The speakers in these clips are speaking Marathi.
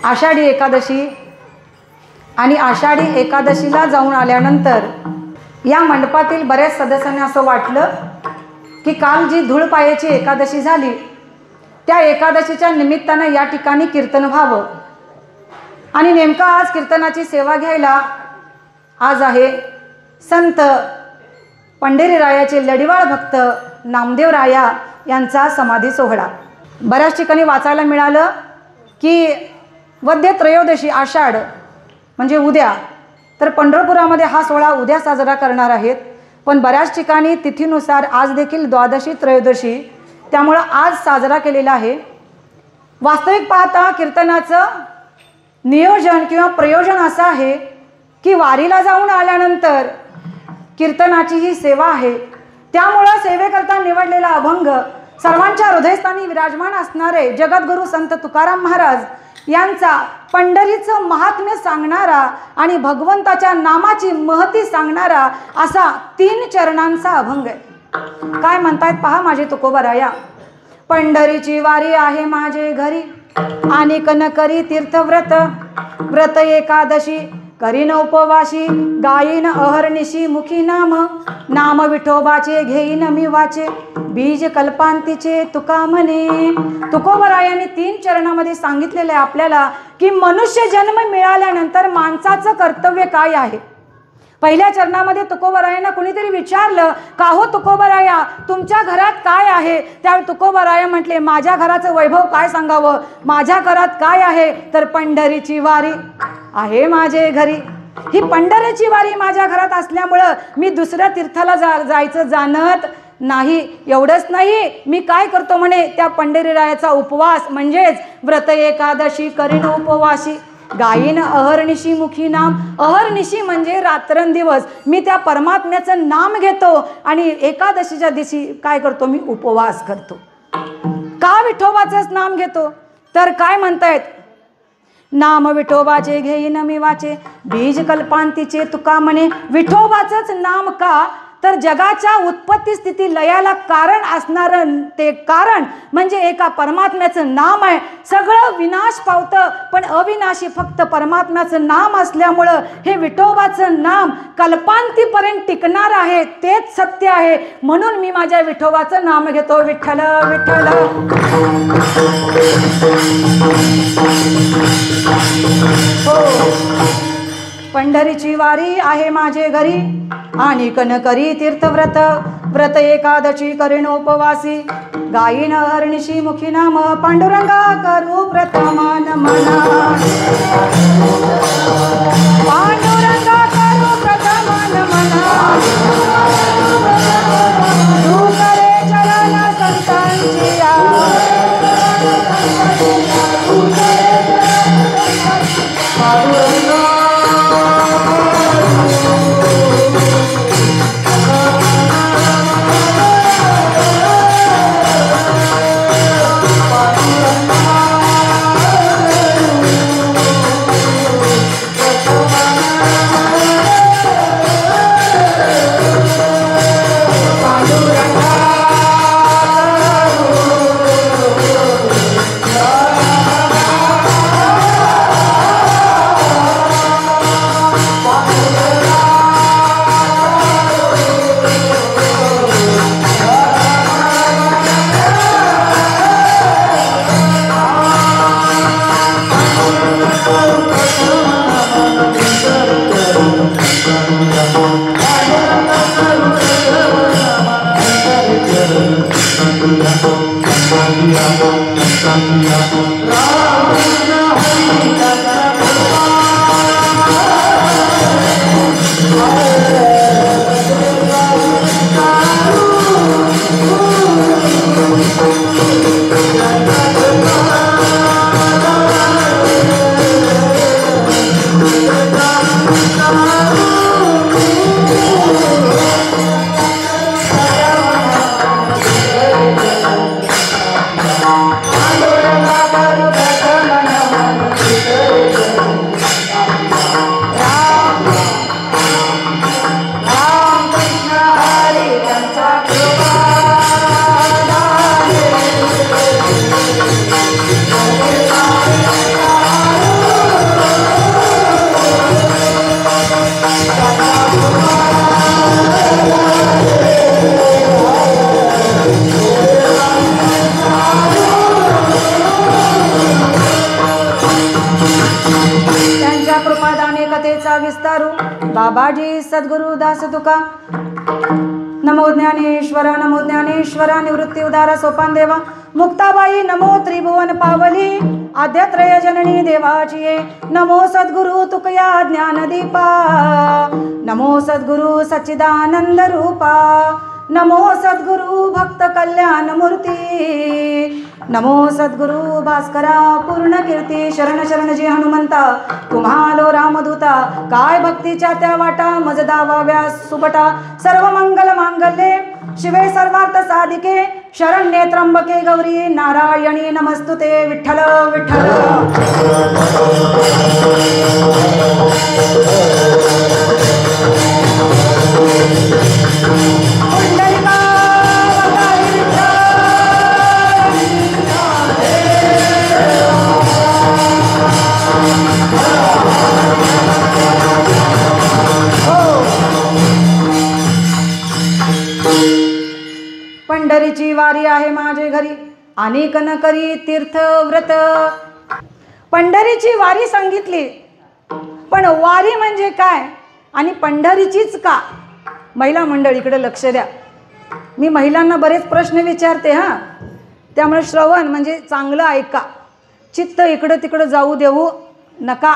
आषाढी एकादशी आणि आषाढी एकादशीला जाऊन आल्यानंतर या मंडपातील बऱ्याच सदस्यांना असं वाटलं की काल जी धूळपायाची एकादशी झाली त्या एकादशीच्या निमित्तानं या ठिकाणी कीर्तन व्हावं आणि नेमका आज कीर्तनाची सेवा घ्यायला आज आहे संत पंढरीरायाचे लढीवाळ भक्त नामदेव राया यांचा समाधी सोहळा। बऱ्याच ठिकाणी वाचायला मिळालं की वद्य त्रयोदशी आषाढ म्हणजे उद्या, तर पंढरपुरामध्ये हा सोहळा उद्या साजरा करणार आहेत, पण बऱ्याच ठिकाणी तिथीनुसार आज देखील द्वादशी त्रयोदशी, त्यामुळं आज साजरा केलेला आहे। वास्तविक पाहता कीर्तनाचं नियोजन किंवा प्रयोजन असं आहे की वारीला जाऊन आल्यानंतर कीर्तनाची ही सेवा आहे, त्यामुळं सेवेकरता निवडलेला अभंग सर्वांच्या हृदयस्थानी विराजमान असणारे जगद्गुरू संत तुकाराम महाराज यांचा पंढरीचं महात्म्य सांगणारा आणि भगवंताच्या नामाची महती सांगणारा असा 3 चरणांचा अभंग आहे। काय म्हणतायत पहा माझे तुकोबराया। पंढरीची वारी आहे माझे घरी आणि कन करी तीर्थव्रत, व्रत एकादशी करीन उपवासी, गायीन अहर्निशी मुखी नाम, नाम विठोबाचे घेईन मी वाचे, बीज कल्पांतीचे तुका म्हणे। तुकोबरायांनी 3 चरणामध्ये सांगितलेलं आहे आपल्याला की मनुष्य जन्म मिळाल्यानंतर माणसाचं कर्तव्य काय आहे। पहिल्या चरणामध्ये तुकोबरायांना कोणीतरी विचारलं का हो तुकोबराया तुमच्या घरात काय आहे, त्यावेळी तुकोबराया म्हटले माझ्या घराचं वैभव काय सांगावं, माझ्या घरात काय आहे तर पंढरीची वारी आहे माझे घरी। ही पंढरीची वारी माझ्या घरात असल्यामुळं मी दुसऱ्या तीर्थाला जायचं जाणत नाही। एवढंच नाही, मी काय करतो म्हणे त्या पंढरीरायाचा उपवास म्हणजेच व्रत एकादशी करीन उपवासी, गायीन अहर्निशी मुखी नाम, अहर्निशी म्हणजे रात्रंदिवस मी त्या परमात्म्याचं नाम घेतो आणि एकादशीच्या दिवशी काय करतो मी उपवास करतो। का विठोबाचंच नाम घेतो तर काय म्हणतायत, नाम विठोबाचे घेईन मी वाचे, बीज कल्पांतीचे तुका म्हणे। विठोबाचंच नाम का तर जगाच्या उत्पत्ती स्थिती लयाला कारण असणारं ते कारण म्हणजे एका परमात्म्याचं नाम आहे। सगळं विनाश पावतं पण अविनाशी फक्त परमात्म्याचं नाम असल्यामुळं हे विठोबाचं नाम कल्पांतीपर्यंत टिकणार आहे, तेच सत्य आहे। म्हणून मी माझ्या विठोबाचं नाम घेतो, विठ्ठल विठ्ठल। हो, पंढरीची वारी आहे माझे घरी आणि कन करी तीर्थव्रत, व्रत एकादशी करीन उपवासी, गायीन हरनिशी मुखी नाम, पांडुरंगा करू प्रथमान मना, पांडुरंगा करू प्रथमान मना, तू करे चरण संतांची Hallelujah. बाबाजी सद्गुरु दास तुका। नमो ज्ञानेश्वरा निवृत्ती उदारा सोपान देवा। मुक्ताबाई नमो त्रिभुवन पावली आद्यत्रय जननी देवाची ये। नमो सद्गुरु तुकया ज्ञानदीपा। नमो सद्गुरु सच्चिदानंद रूपा। नमो सद्गुरु भक्त कल्याण मूर्ती। नमो सद्गुरु भास्करा पूर्ण कीर्ती। शरण शरण जी हनुमंता तुम्हालो रामदूता। काय भक्तीच्या त्या वाटा मज दावाव्या सुबटा। सर्व मंगल मांगल्ये शिवे सर्वार्थ साधिके शरण्ये त्र्यंबके गौरी नारायणी नमस्तुते। विठ्ठल विठ्ठल। पंढरीची वारी आहे माझे घरी अनेक न करी तीर्थ व्रत। पंढरीची वारी सांगितली, पण वारी म्हणजे काय आणि पंढरीचीच का? महिला मंडळ इकडे लक्ष द्या। मी महिलांना बरेच प्रश्न विचारते हा, त्यामुळे श्रवण म्हणजे चांगलं ऐका, चित्त इकडं तिकडं जाऊ देऊ नका।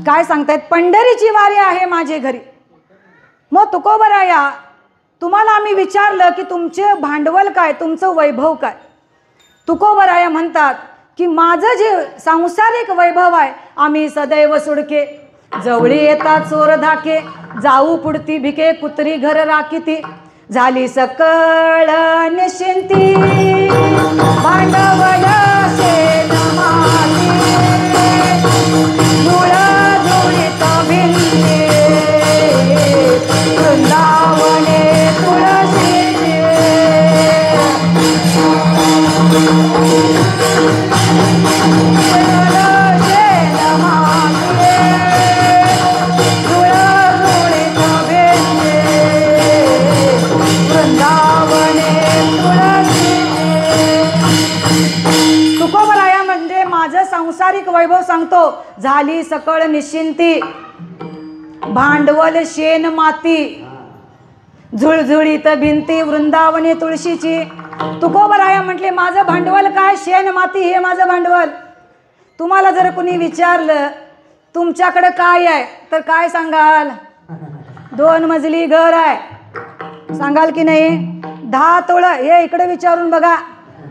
काय सांगतायत? पंढरीची वारी आहे माझे घरी। मग तुकोबराया तुम्हाला आम्ही विचारलं की तुमचे भांडवल काय, तुमचं वैभव काय? तुकोबराया म्हणतात की माझं जे सांसारिक वैभव आहे आम्ही सदैव सुडके। जवळी येतात चोर धाके जाऊ पुढती भिके कुत्री घर राखीती। झाली सकळ निश्चिंती भांडवल शेण माती। मूळ जोडीत भिंती वृंदावने तुळशीची। तुकोबराया म्हणजे माझं सांसारिक वैभव सांगतो। झाली सकळ निश्चिंती भांडवल शेण माती झुळझुळीत भिंती वृंदावने तुळशीची। तुकोबराया म्हटले माझं भांडवल काय? शेण माती हे माझं भांडवल। तुम्हाला जर कुणी विचारलं तुमच्याकडे काय आहे तर काय सांगाल? 2 मजली घर आहे सांगाल की नाही? 10 तोळं हे इकडे विचारून बघा।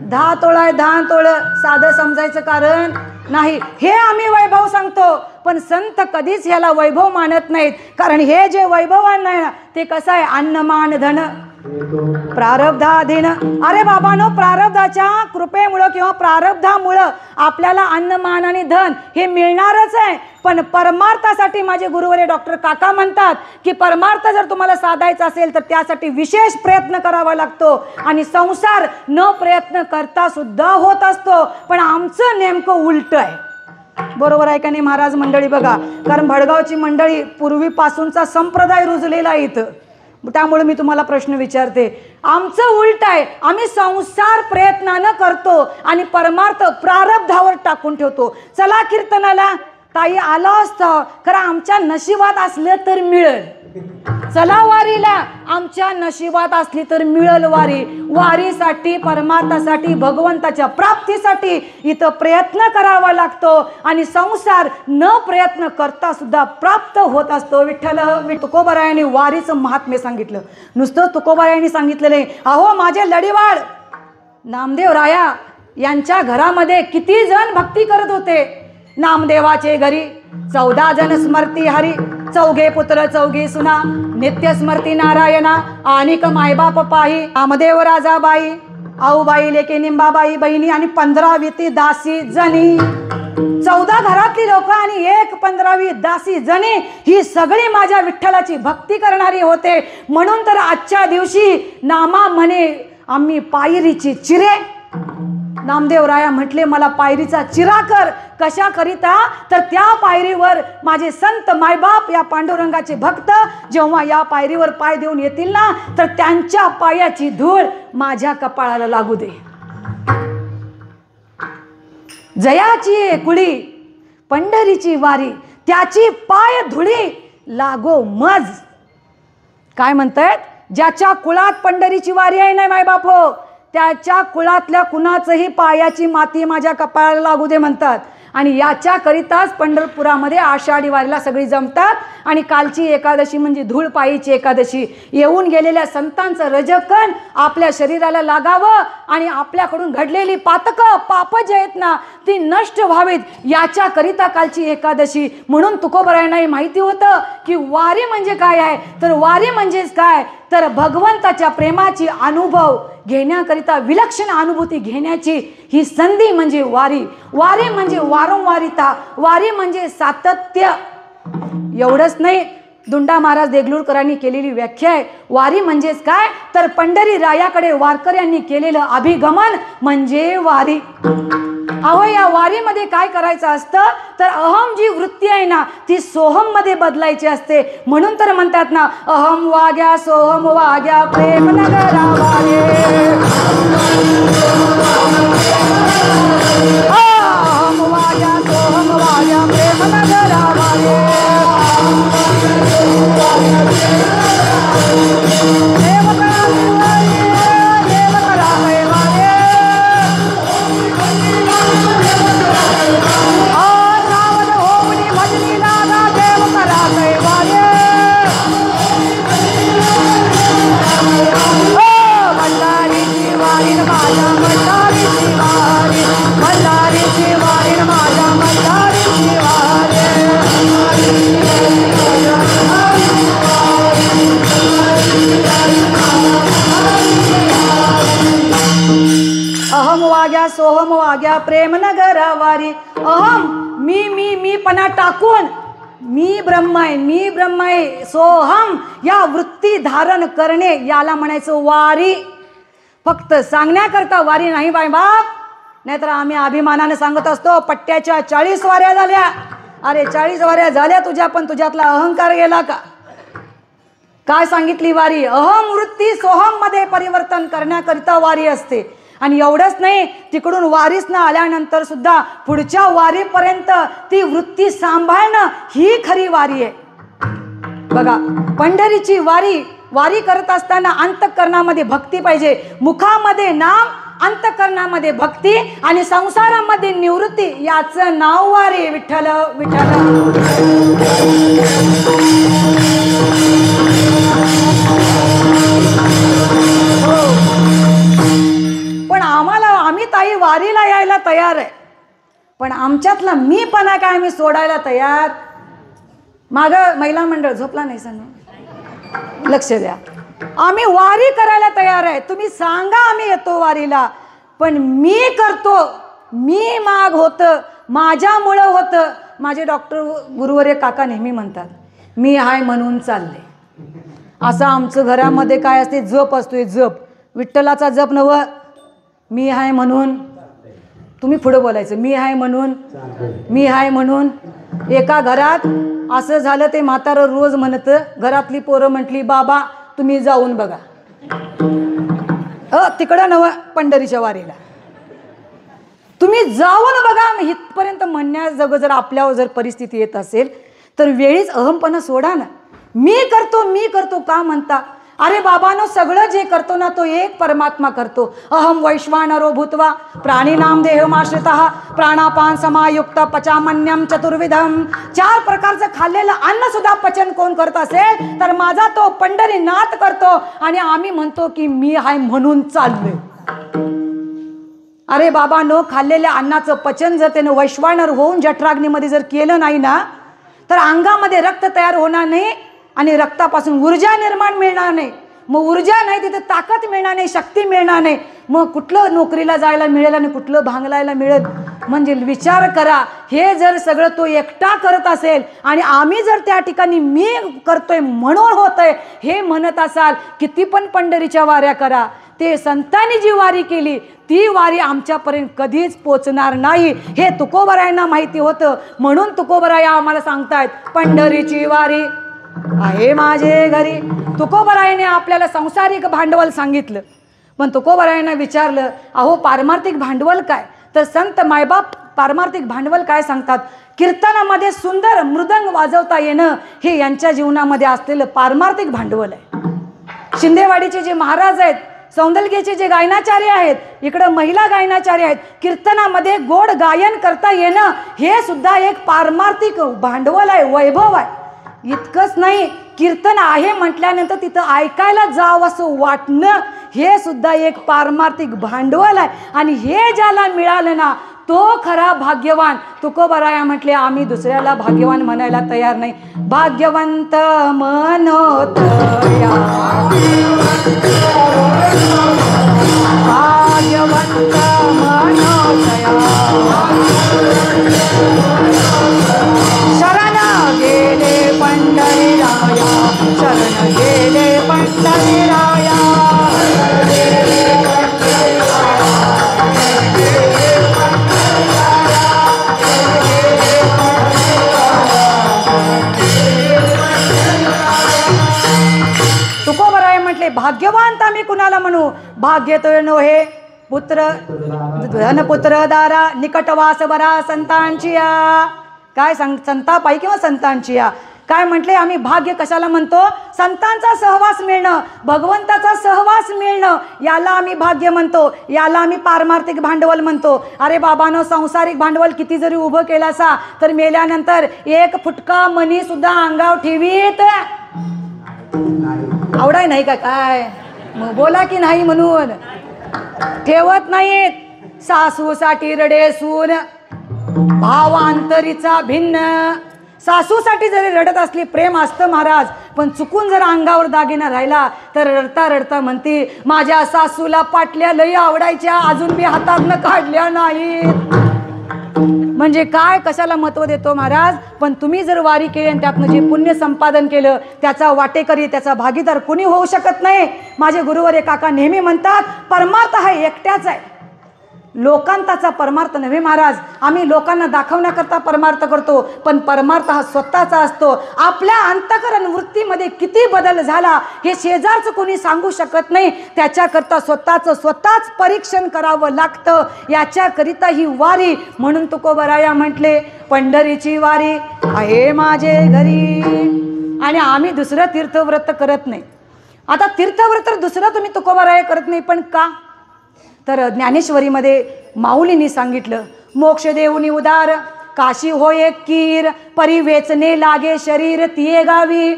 10 तोळं आहे 10 तोळं साधं समजायचं कारण नाही। हे आम्ही वैभव सांगतो, पण संत कधीच ह्याला वैभव मानत नाहीत, कारण हे जे वैभवान आहे ना ते कसं आहे? अन्नमान धन प्रारब्धाधीन। अरे बाबांनो, प्रारब्धाच्या कृपेमुळं किंवा प्रारब्धामुळं आपल्याला अन्नमान आणि धन हे मिळणारच आहे, पण परमार्थासाठी माझे गुरुवर्य डॉक्टर काका म्हणतात की परमार्थ जर तुम्हाला साधायचा असेल तर त्यासाठी विशेष प्रयत्न करावा लागतो आणि संसार न प्रयत्न करता सुद्धा होत असतो। पण आमचं नेमकं उलट आहे, बरोबर आहे का नाही महाराज मंडळी? बघा, कारण भडगावची मंडळी पूर्वीपासूनचा संप्रदाय रुजलेला आहे इथं, त्यामुळे मी तुम्हाला प्रश्न विचारते। आमचं उलट आहे, आम्ही संसार प्रयत्नानं करतो आणि परमार्थ प्रारब्धावर टाकून ठेवतो। चला कीर्तनाला ताई आला असतं, खरं आमच्या नशिबात असलं तर मिळेल। चला वारीला, आमच्या नशिबात असली तर मिळेल वारी। वारीसाठी परमार्थासाठी भगवंताच्या प्राप्तीसाठी इथं प्रयत्न करावा लागतो आणि संसार न प्रयत्न करता सुद्धा प्राप्त होत असतो। विठ्ठल तुकोबरायांनी वारीचं महात्म्य सांगितलं। नुसतं तुकोबरायांनी सांगितलेलं आहे, अहो माझे लढीवाळ नामदेव राया यांच्या घरामध्ये किती जण भक्ती करत होते। नामदेवाचे घरी 14 जण स्मरती हरी, 4 पुत्र 4 सुना, नित्य स्मरती नारायणा, अनिक मायबाप पाही। नामदेव राजाबाई, आऊबाई लेके निंबाबाई बहिणी आणि 15वी दासी जणी। 14 घरातली लोक आणि 15वी दासी जणी ही सगळी माझ्या विठ्ठलाची भक्ती करणारी होते। म्हणून तर आजच्या दिवशी नामा म्हणे आम्ही पायरीची चिरे। नामदेव राया म्हटले मला पायरीचा चिरा कर, कशा करिता? तर त्या पायरीवर माझे संत मायबाप या पांडुरंगाचे भक्त जेव्हा या पायरीवर पाय देऊन येतील ना, तर त्यांच्या पायाची धूळ माझ्या कपाळाला लागू दे। जयाची कुळी पंढरीची वारी, त्याची पाय धुळी लागो मज. काय म्हणतायत? ज्याच्या कुळात पंढरीची वारी आहे ना मायबाप हो, त्याच्या कुळातल्या कुणाचंही पायाची माती माझ्या कपाळाला लागू दे म्हणतात. आणि याच्याकरिताच पंढरपुरामध्ये आषाढी वारीला सगळी जमतात. आणि कालची एकादशी म्हणजे धूळपायीची एकादशी, येऊन गेलेल्या संतांचं रजकण आपल्या शरीराला लागावं आणि आपल्याकडून घडलेली पातकं पाप जे आहेत ना ती नष्ट व्हावीत, याच्याकरिता कालची एकादशी. म्हणून तुकोबरायांनाही माहिती होतं की वारी म्हणजे काय आहे. तर वारी म्हणजेच काय, तर भगवंताच्या प्रेमाची अनुभव घेण्याकरिता, विलक्षण अनुभूती घेण्याची ही संधी म्हणजे वारी. वारी म्हणजे वारंवारिता, वारी म्हणजे सातत्य. एवढंच नाही, दुंडा महाराज देगलूरकरांनी केलेली व्याख्या आहे. वारी म्हणजेच काय, तर पंढरी रायाकडे वारकऱ्यांनी केलेलं अभिगमन म्हणजे वारी. अहो या वारीमध्ये काय करायचं असतं, तर अहम जी वृत्ती आहे ना ती सोहम मध्ये बदलायची असते. म्हणून तर म्हणतात ना, अहम वाग्या सोहम वाग्या प्रेम नगरा वारे. अहम वाग्या सोहम वाग्या प्रेम नगरा वारे. देव करा देव करा वारे. रावण होऊनी भजनी लागा देव करा वारे. मल्हारीची वारीन माझ्या मल्हारीची वारी. मल्हारीची वारीन माझ्या मल्हारीची वारी. अहम वाग्या सोहम वाग्या प्रेम नगरा वारी. अहम मी पणा टाकून मी ब्रह्म आहे, मी ब्रह्म आहे, सोहम या वृत्ती धारण करणे याला म्हणायचं वारी. फक्त सांगण्याकरता वारी नाही बाय बाप. नाहीतर आम्ही अभिमानाने सांगत असतो पट्ट्याच्या 40 वाऱ्या झाल्या. अरे 40 वाऱ्या झाल्या तुझ्या, पण तुझ्यातला अहंकार गेला का? काय सांगितली वारी? अहम वृत्ती सोहम मध्ये परिवर्तन करण्याकरिता वारी असते. आणि एवढंच नाही, तिकडून वारीस न आल्यानंतर सुद्धा पुढच्या वारीपर्यंत ती वृत्ती सांभाळणं ही खरी वारी आहे. बघा, पंढरीची वारी करत असताना अंतःकरणामध्ये भक्ती पाहिजे. मुखामध्ये नाम, अंतःकरणामध्ये भक्ती आणि संसारामध्ये निवृत्ती, याचं नाव वारी. विठ्ठल विठ्ठल. पण आम्ही ताई वारीला यायला तयार आहे, पण आमच्यातला मीपणा काय आम्ही सोडायला तयार. माग महिला मंडळ झोपला नाही सांग, लक्ष द्या. आम्ही वारी करायला तयार आहे. तुम्ही सांगा आम्ही येतो वारीला, पण मी करतो, मी माग होतं, माझ्यामुळं होतं. माझे डॉक्टर गुरुवर्य काका नेहमी म्हणतात, मी हाय म्हणून चालले. असं आमचं घरामध्ये काय असते, जप असतोय. जप विठ्ठलाचा जप नव, मी हाय म्हणून. तुम्ही पुढे बोलायचं, मी हाय म्हणून, मी हाय म्हणून. एका घरात असं झालं, ते म्हातारं रोज म्हणत, घरातली पोरं म्हटली बाबा तुम्ही जाऊन बघा. तिकडं नव, पंढरीच्या वारीला तुम्ही जाऊन बघा. इथपर्यंत म्हणण्याजोगं जर आपल्यावर जर परिस्थिती येत असेल तर वेळीच अहमपणा सोडा ना. मी करतो का म्हणता? अरे बाबांनो, सगळं जे करतो ना तो एक परमात्मा करतो. अहम वैश्वानरो भूत्वा प्राणीनाम देहमाश्रितः प्राणापान समायुक्त पचामन्यम चतुर्विधम. 4 प्रकारचं खाल्लेलं अन्न सुद्धा पचन कोण करत असेल तर माझा तो पंढरीनाथ करतो. आणि आम्ही म्हणतो की मी हाय म्हणून चाललोय. अरे बाबांनो, खाल्लेल्या अन्नाचं पचन जर त्यानं वैश्वानर होऊन जठराग्नीमध्ये जर केलं नाही ना तर अंगामध्ये रक्त तयार होणार नाही आणि रक्तापासून ऊर्जा निर्माण मिळणार नाही. मग ऊर्जा नाही तिथे ताकद मिळणार नाही, शक्ती मिळणार नाही. मग कुठलं नोकरीला जायला मिळेल आणि कुठलं भांगलायला मिळेल? म्हणजे विचार करा, हे जर सगळं तो एकटा करत असेल आणि आम्ही जर त्या ठिकाणी मी करतोय म्हणून होतंय हे म्हणत असाल, किती पण पंढरीच्या वाऱ्या करा, ते संतांनी जी वारी केली ती वारी आमच्यापर्यंत कधीच पोचणार नाही. हे तुकोबरायांना माहिती होतं. म्हणून तुकोबराया आम्हाला सांगतायत, पंढरीची वारी आहे माझे घरी. तुकोबरायाने आपल्याला सांसारिक भांडवल सांगितलं, पण तुकोबरायांना विचारलं, अहो पारमार्थिक भांडवल काय? तर संत मायबाप पारमार्थिक भांडवल काय सांगतात? कीर्तनामध्ये सुंदर मृदंग वाजवता येणं हे यांच्या जीवनामध्ये असलेलं पारमार्थिक भांडवल आहे. शिंदेवाडीचे जे महाराज आहेत, सौंदलगेचे जे गायनाचार्य आहेत, इकडं महिला गायनाचार्य आहेत, कीर्तनामध्ये गोड गायन करता येणं हे सुद्धा एक पारमार्थिक भांडवल आहे, वैभव आहे. इतकंच नाही, कीर्तन आहे म्हटल्यानंतर तिथं ऐकायला जावं असं वाटणं हे सुद्धा एक पारमार्थिक भांडवल आहे. आणि हे ज्याला मिळालं ना तो खरा भाग्यवान. तुकोबराया म्हटले आम्ही दुसऱ्याला भाग्यवान म्हणायला तयार नाही. भाग्यवंत मनोतया, भाग्यवंत मनोतया, शरण गेले पंढरीराया, शरण गेले पंढरीराया. तुकोबराय म्हटले भाग्यवान आम्ही कुणाला म्हणू? भाग्य तो नोहे पुत्र धनपुत्र दारा निकटवास बरा संतांची या. काय संतापाई किंवा संतांची या काय म्हटले? आम्ही भाग्य कशाला म्हणतो? संतांचा सहवास मिळणं, भगवंताचा सहवास मिळणं याला आम्ही भाग्य म्हणतो, याला आम्ही पारमार्थिक भांडवल म्हणतो. अरे बाबांनो, सांसारिक भांडवल किती जरी उभं केलं असा तर मेल्यानंतर एक फुटका मनी सुद्धा अंगावर ठेवीत आवडाय नाही का? काय मग बोला की नाही म्हणून ठेवत नाहीत. सासूसाठी रडे सून भावांतरीचा भिन्न. सासूसाठी जरी रडत असली, प्रेम असतं महाराज, पण चुकून जर अंगावर दागिना राहिला तर रडता रडता म्हणती माझ्या सासूला पाटल्या लई आवडायच्या, अजून मी हातातनं काढल्या नाहीत. म्हणजे काय, कशाला महत्व देतो महाराज? पण तुम्ही जर वारी केली आणि त्यातनं जे पुण्य संपादन केलं त्याचा वाटेकरी, त्याचा भागीदार कोणी होऊ शकत नाही. माझे गुरुवर्य काका नेहमी म्हणतात परमार्थ हा एकट्याच आहे, लोकांताचा परमार्थ नव्हे महाराज. आम्ही लोकांना दाखवण्याकरता परमार्थ करतो, पण परमार्थ हा स्वतःचा असतो. आपल्या अंतःकरण वृत्तीमध्ये किती बदल झाला हे शेजारचं कोणी सांगू शकत नाही. त्याच्याकरता स्वतःच परीक्षण करावं लागतं. याच्याकरिता ही वारी. म्हणून तुकोबराया म्हटले पंढरीची वारी आहे माझे घरी. आणि आम्ही दुसरं तीर्थव्रत करत नाही. आता तीर्थव्रत दुसरं तुम्ही तुकोबराया करत नाही, पण का? तर ज्ञानेश्वरीमध्ये माऊलींनी सांगितलं मोक्ष देऊनी उदार काशी होय कीर परिवेचने लागे शरीर तिये गावी.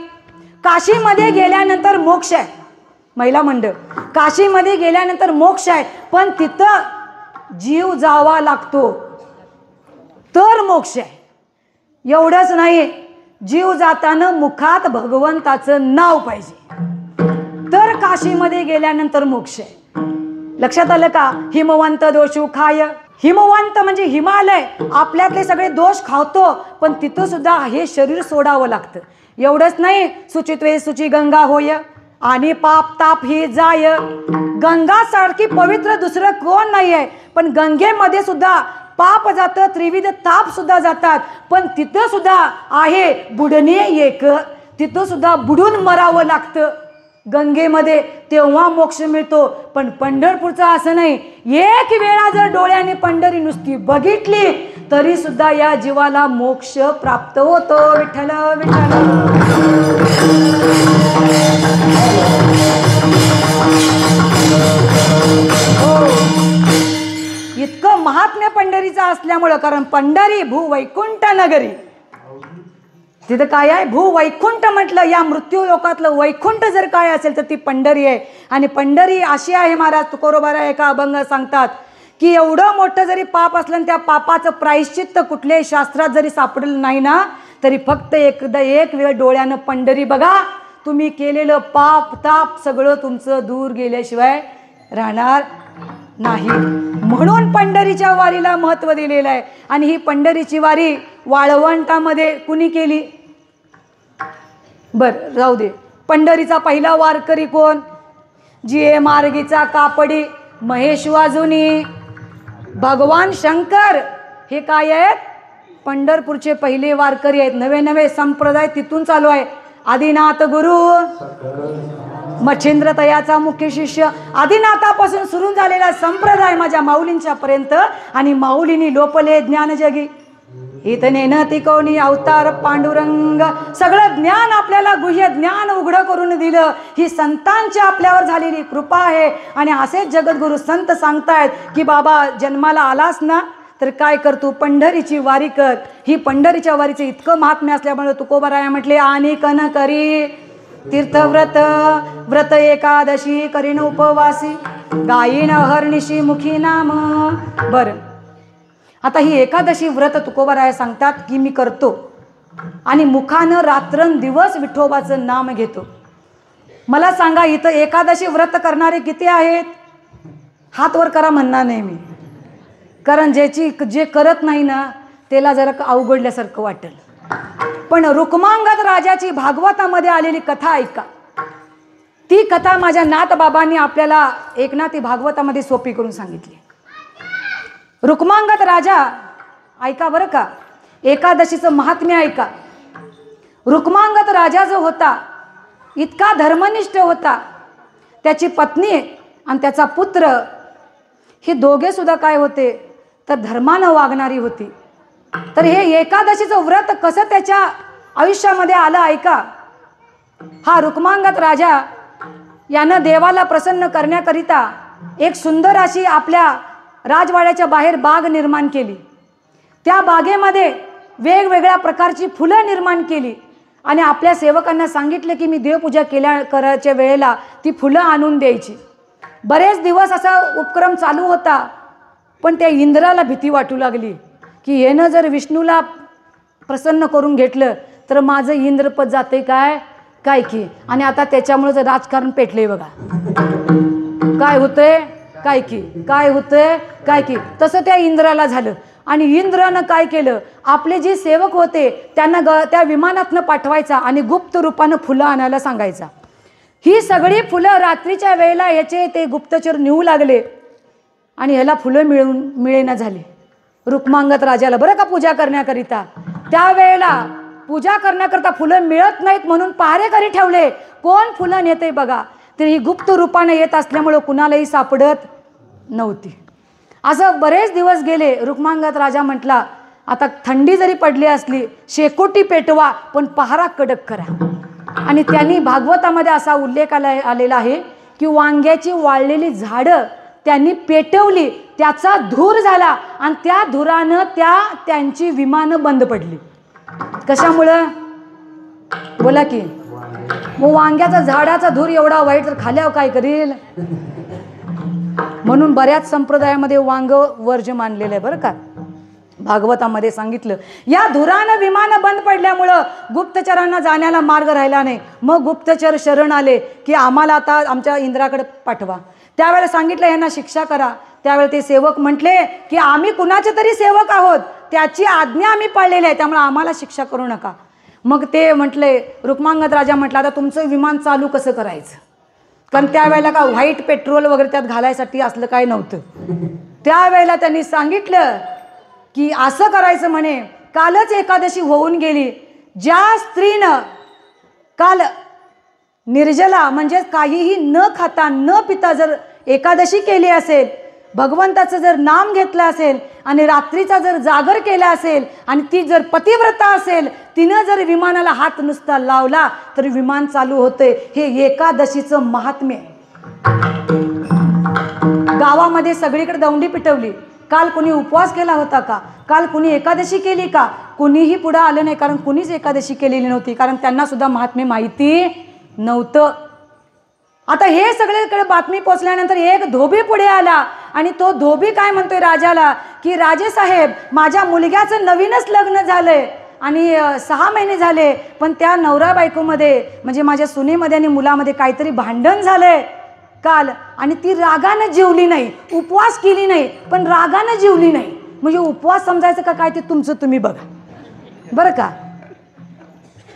काशीमध्ये गेल्यानंतर मोक्ष आहे, महिला मंडळ, काशीमध्ये गेल्यानंतर मोक्ष आहे, पण तिथं जीव जावा लागतो तर मोक्ष आहे. एवढंच नाही, जीव जाताना मुखात भगवंताचं नाव पाहिजे तर काशीमध्ये गेल्यानंतर मोक्ष आहे. लक्षात आलं का? हिमवंत दोषू खाय. हिमवंत म्हणजे हिमालय, आपल्यातले सगळे दोष खावतो, पण तिथं सुद्धा हे शरीर सोडावं लागतं. एवढंच नाही, सुचित्वे सुची गंगा होय आणि पाप ताप ही जाय. गंगा सारखी पवित्र दुसरं कोण नाही आहे, पण गंगेमध्ये सुद्धा पाप जातं, त्रिविध ताप सुद्धा जातात, पण तिथं सुद्धा आहे बुडणे एक. तिथं सुद्धा बुडून मरावं लागतं गंगेमध्ये, तेव्हा मोक्ष मिळतो. पण पंढरपूरचं असं नाही. एक वेळा जर डोळ्याने पंढरी नुसती बघितली तरी सुद्धा या जीवाला मोक्ष प्राप्त होतो. विठ्ठल विठ्ठल. हो, इतकं महात्म्य पंढरीचं असल्यामुळं, कारण पंढरी भूवैकुंठ नगरी. तिथं काय आहे? भूवैकुंठ म्हटलं, या मृत्यू लोकातलं वैकुंठ जर काय असेल तर ती पंढरी आहे. आणि पंढरी अशी आहे महाराज, तुकोबराया एका अभंग सांगतात की एवढं मोठं जरी पाप असलं त्या पापाचं प्रायश्चित्त कुठल्याही शास्त्रात जरी सापडलं नाही ना, तरी फक्त एक वेळ डोळ्यानं पंढरी बघा, तुम्ही केलेलं पाप ताप सगळं तुमचं दूर गेल्याशिवाय राहणार नाही. म्हणून पंढरीच्या वारीला महत्त्व दिलेलं आहे. आणि ही पंढरीची वारी वाळवंटामध्ये कुणी केली? बर जाऊ दे. पंढरीचा पहिला वारकरी कोण? जिये मार्गीचा कापडी महेश वाजुनी. भगवान शंकर हे काय आहेत? पंढरपूरचे पहिले वारकरी आहेत. नवे नवे संप्रदाय तिथून चालू आहे. आदिनाथ गुरु मच्छिंद्र तयाचा मुख्य शिष्य. आदिनाथापासून सुरू झालेला संप्रदाय माझ्या माऊलींच्या पर्यंत, आणि माऊलींनी लोपले ज्ञान जगी. इतने न तिकोणी अवतार पांडुरंग. सगळं ज्ञान आपल्याला गुह्य ज्ञान उघडं करून दिलं. ही संतांची आपल्यावर झालेली कृपा आहे. आणि असेच जगद्गुरु संत सांगतायत की बाबा जन्माला आलास ना तर काय कर, तू पंढरीची वारी कर. ही पंढरीच्या वारीचं इतकं महात्म्य असल्यामुळे तुकोबाराया म्हटले आणि कन करी तीर्थव्रत व्रत एकादशी करीन उपवासी गायीन हरनिशी मुखी नाम. बरं, आता ही एकादशी व्रत तुकोबाराया सांगतात की मी करतो आणि मुखानं रात्रंदिवस विठोबाचं नाम घेतो. मला सांगा इथं एकादशी व्रत करणारे किती आहेत? हात वर करा म्हणणार नाही मी, कारण जे करत नाही ना त्याला जरा अवघडल्यासारखं वाटेल. पण रुक्मांगद राजाची भागवतामध्ये आलेली कथा ऐका. ती कथा माझ्या नाथबाबांनी आपल्याला एकनाथी भागवतामध्ये सोपी करून सांगितली. रुक्मांगद राजा ऐका बरं का, एकादशीचं महात्म्य ऐका. रुक्मांगद राजा जो होता इतका धर्मनिष्ठ होता. त्याची पत्नी आणि त्याचा पुत्र हे दोघे सुद्धा काय होते तर धर्मानं वागणारी होती. तर हे एकादशीचं व्रत कसं त्याच्या आयुष्यामध्ये आलं ऐका. हा रुक्मांगद राजा यानं देवाला प्रसन्न करण्याकरिता एक सुंदर अशी आपल्या राजवाड्याच्या बाहेर बाग निर्माण केली. त्या बागेमध्ये वेगवेगळ्या प्रकारची फुलं निर्माण केली आणि आपल्या सेवकांना सांगितलं की मी देवपूजा करायच्या वेळेला ती फुलं आणून द्यायची. बरेच दिवस असा उपक्रम चालू होता. पण त्या इंद्राला भीती वाटू लागली की यानं जर विष्णूला प्रसन्न करून घेतलं तर माझं इंद्रपद जाते काय की. आणि आता त्याच्यामुळे राजकारण पेटले बघा. काय होतंय काय होतंय काय की. तसं त्या इंद्राला झालं. आणि इंद्रानं काय केलं, आपले जे सेवक होते त्यांना त्या विमानातनं पाठवायचा आणि गुप्त रूपानं फुलं आणायला सांगायचा. ही सगळी फुलं रात्रीच्या वेळेला याचे ते गुप्तचर नेऊ लागले आणि ह्याला फुलं मिळेना झाली रुक्मांगद राजाला बरं का पूजा करण्याकरिता. त्यावेळेला पूजा करण्याकरिता फुलं मिळत नाहीत म्हणून पहारेकरी ठेवले. कोण फुलं नेते बघा. तर ही गुप्त रूपाने येत असल्यामुळं कुणालाही सापडत नव्हती. असं बरेच दिवस गेले. रुक्मांगद राजा म्हटला आता थंडी जरी पडली असली शेकोटी पेटवा पण पहारा कडक करा. आणि त्यांनी भागवतामध्ये असा उल्लेख आलेला आहे की वांग्याची वाळलेली झाडं त्यांनी पेटवली, त्याचा धूर झाला आणि त्या धुरानं त्यांची विमानं बंद पडली. कशामुळं बोला की. मग वांग्याचा झाडाचा धूर एवढा वाईट तर खाल्यावर काय करील. म्हणून बऱ्याच संप्रदायामध्ये वांग वर्ज्य मानलेलं आहे बरं का. भागवतामध्ये सांगितलं या धुरानं विमानं बंद पडल्यामुळं गुप्तचरांना जाण्याला मार्ग राहिला नाही. मग गुप्तचर शरण आले की आम्हाला आता आमच्या इंद्राकडे पाठवा. त्यावेळेला सांगितलं यांना शिक्षा करा. त्यावेळेला ते सेवक म्हटले की आम्ही कुणाचे तरी सेवक आहोत, त्याची आज्ञा आम्ही पाळलेली आहे, त्यामुळे आम्हाला शिक्षा करू नका. मग ते म्हटले, रुक्मांगद राजा म्हटला आता तुमचं विमान चालू कसं करायचं, कारण त्यावेळेला का व्हाईट पेट्रोल वगैरे त्यात घालायसाठी असलं काय नव्हतं. त्यावेळेला त्यांनी सांगितलं की असं करायचं म्हणे, कालच एकादशी होऊन गेली. ज्या स्त्रीनं काल निर्जला म्हणजे काहीही न खाता न पिता जर एकादशी केली असेल, भगवंताचं जर नाम घेतलं असेल आणि रात्रीचा जर जागर केला असेल आणि ती जर पतिव्रता असेल, तिनं जर विमानाला हात नुसता लावला तर विमान चालू होते. हे एकादशीचं महात्म्य. गावामध्ये सगळीकडे दौंडी पिटवली. काल कुणी उपवास केला होता का, काल कुणी एकादशी केली का, कुणीही पुढे आलं नाही, कारण कुणीच एकादशी केलेली नव्हती, कारण त्यांना सुद्धा महात्म्य माहिती नव्हतं. आता हे सगळीकडे बातमी पोचल्यानंतर एक धोबी पुढे आला आणि तो धोबी काय म्हणतोय राजाला की राजे साहेब, माझ्या मुलग्याचं नवीनच लग्न झालंय आणि 6 महिने झाले, पण त्या नवरा बायकोमध्ये म्हणजे माझ्या सुनेमध्ये आणि मुलामध्ये काहीतरी भांडण झालंय काल, आणि ती रागानं जेवली नाही, उपवास केली नाही, पण रागानं जेवली नाही. म्हणजे उपवास समजायचं का काय ते तुमचं तुम्ही बघा बरं का.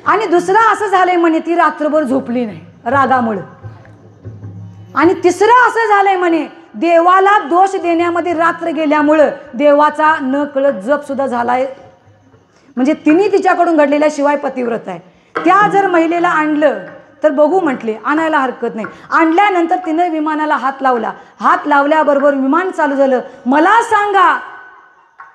आणि दुसरं असं झालंय म्हणे, ती रात्रभर झोपली नाही रागामुळे. आणि तिसरं असं झालंय म्हणे, देवाला दोष देण्यामध्ये रात्र गेल्यामुळं देवाचा न कळत जप सुद्धा झालाय. म्हणजे तिने तिच्याकडून घडलेल्या शिवाय पतिव्रत आहे. त्या जर महिलेला आणलं तर बघू म्हटले, आणायला हरकत नाही. आणल्यानंतर तिने विमानाला हात लावला. हात लावल्याबरोबर विमान चालू झालं. मला सांगा,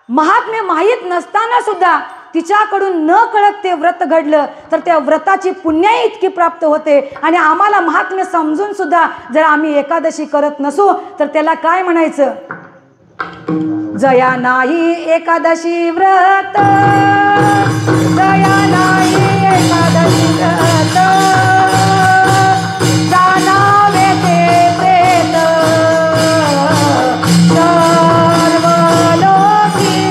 महात्म्य माहीत नसताना सुद्धा तिच्याकडून न कळत ते व्रत घडलं तर त्या व्रताची पुण्याई इतकी प्राप्त होते. आणि आम्हाला महात्म्य समजून सुद्धा जर आम्ही एकादशी करत नसू तर त्याला काय म्हणायचं? जया नाही एकादशी व्रत, जया नाही एकादशी व्रत, जाणावे ते प्रेत सर्व लोकी.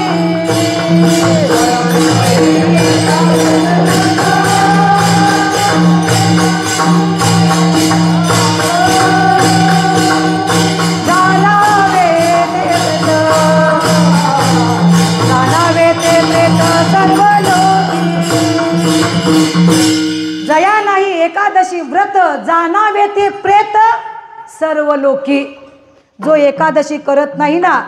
जया नाही एकादशी व्रत, जाणावे ते प्रेत सर्व लोकी. जो एकादशी करत नाही ना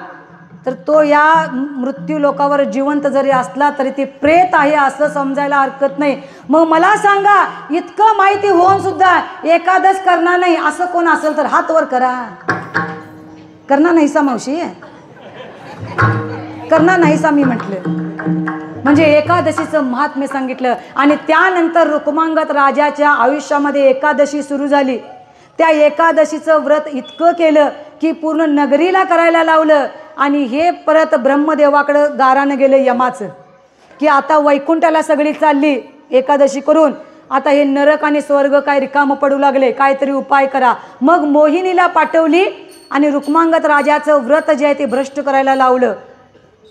तर तो या मृत्यू लोकावर जिवंत जरी असला तरी ते प्रेत आहे असं समजायला हरकत नाही. मग मला सांगा, इतकं माहिती होऊन सुद्धा एकादश करणार नाही असं कोण असेल तर हात वर करा. करणार नाही सा मावशी? करणार नाही सा मी म्हटलं. म्हणजे एकादशीचं महात्म्य सांगितलं. आणि त्यानंतर रुक्मांगद राजाच्या आयुष्यामध्ये एकादशी सुरू झाली. त्या एकादशीचं व्रत इतकं केलं की पूर्ण नगरीला करायला लावलं. आणि हे परत ब्रह्मदेवाकडं गारानं गेलं यमाचं की आता वैकुंठाला सगळी चालली एकादशी करून, आता हे नरक आणि स्वर्ग काय रिकामं पडू लागले, काहीतरी उपाय करा. मग मोहिनीला पाठवली आणि रुक्मांगद राजाचं व्रत जे आहे ते भ्रष्ट करायला लावलं.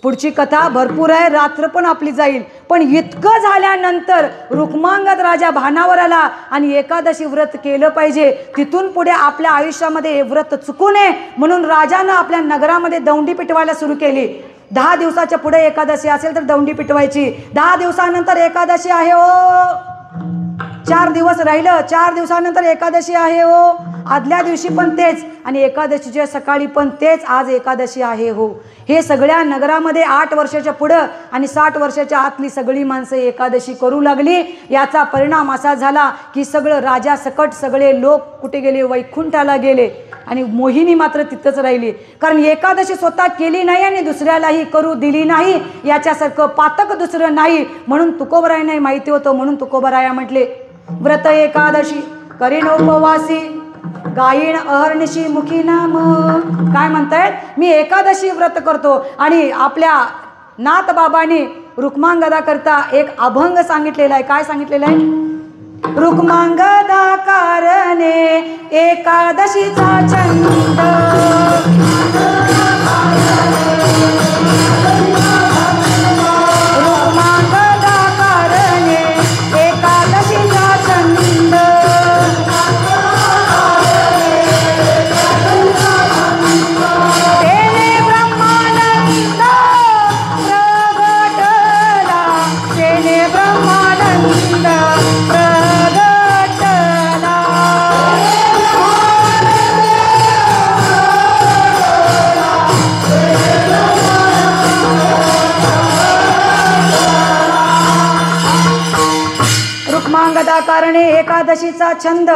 पुढची कथा भरपूर आहे, रात्र पण आपली जाईल. पण इतकं झाल्यानंतर रुक्मांगद राजा भानावर आला आणि एकादशी व्रत केलं पाहिजे. तिथून पुढे आपल्या आयुष्यामध्ये हे व्रत चुकू नये म्हणून राजानं आपल्या नगरामध्ये दौंडी पिटवायला सुरू केली. 10 दिवसाच्या पुढे एकादशी असेल तर दौंडी पिटवायची. 10 दिवसानंतर एकादशी आहे हो, 4 दिवस राहिलं, 4 दिवसानंतर एकादशी आहे हो, आदल्या दिवशी पण तेच आणि एकादशीच्या सकाळी पण तेच, आज एकादशी आहे हो. हे सगळ्या नगरामध्ये 8 वर्षाच्या पुढं आणि 60 वर्षाच्या आतली सगळी माणसं एकादशी करू लागली. याचा परिणाम असा झाला की सगळं राजा सकट सगळे लोक कुठे गेले? वैकुंठाला गेले. आणि मोहिनी मात्र तिथंच राहिली. कारण एकादशी स्वतः केली नाही आणि दुसऱ्यालाही करू दिली नाही. याच्यासारखं पातक दुसरं नाही. म्हणून तुकोबरायांना माहिती होतं. म्हणून तुकोबराया म्हटले, व्रत एकादशी करीन उपवासी, गायीण अहर्निशी मुखी नाम. काय म्हणतायत? मी एकादशी व्रत करतो. आणि आपल्या नाथ बाबांनी रुक्मांगदा करता एक अभंग सांगितलेला आहे. काय सांगितलेलं आहे? रुक्मांगदा कारणे एकादशीचा छंद, रुक्मांगदा कारणे एकादशीचा छंद, तेने ब्रह्मानंद प्रगटला, तेने ब्रह्मानंद प्रगटला. रुक्मांगदा कारणे एकादशीचा छंद,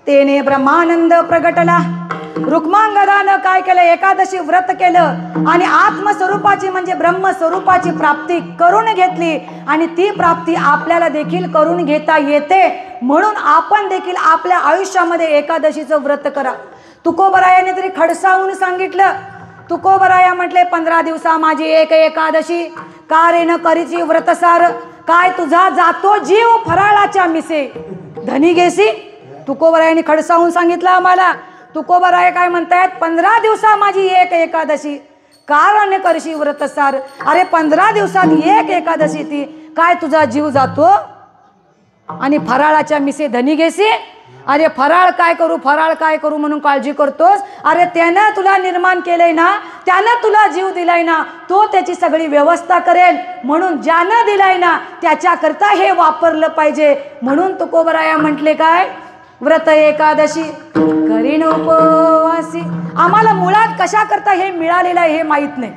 तेने ब्रह्मानंद प्रगटला. रुक्मांगदानं काय केलं? एकादशी व्रत केलं आणि आत्मस्वरूपाची म्हणजे ब्रह्मस्वरूपाची प्राप्ती करून घेतली. आणि ती प्राप्ती आपल्याला देखील करून घेता येते. म्हणून आपण देखील आपल्या आयुष्यामध्ये एकादशीचं व्रत करा. तुकोबरायाने तरी खडसावून सांगितलं. तुकोबराया म्हटले, 15 दिवसा माझी एक एकादशी, का रे न करीची व्रतसार, काय तुझा जातो जीव फराळाच्या मिसे, धनी घेसी. तुकोबरायाने खडसावून सांगितलं आम्हाला. तुकोबराय काय म्हणतायत? 15 दिवसा माझी एक एकादशी, कारण करशी व्रतसार. अरे 15 दिवसात एक एकादशी ती, काय तुझा जीव जातो आणि फराळाच्या मिसे धनी घेसी. अरे फराळ काय करू, फराळ काय करू म्हणून काळजी करतोस. अरे त्यानं तुला निर्माण केलंय ना, त्यानं तुला जीव दिलाय ना, तो त्याची सगळी व्यवस्था करेल. म्हणून ज्यानं दिलाय ना त्याच्याकरता हे वापरलं पाहिजे. म्हणून तुकोबराया म्हटले काय? व्रत एकादशी करीन उपवासी. आम्हाला मुळात कशा करता हे मिळालेलं आहे हे माहीत नाही.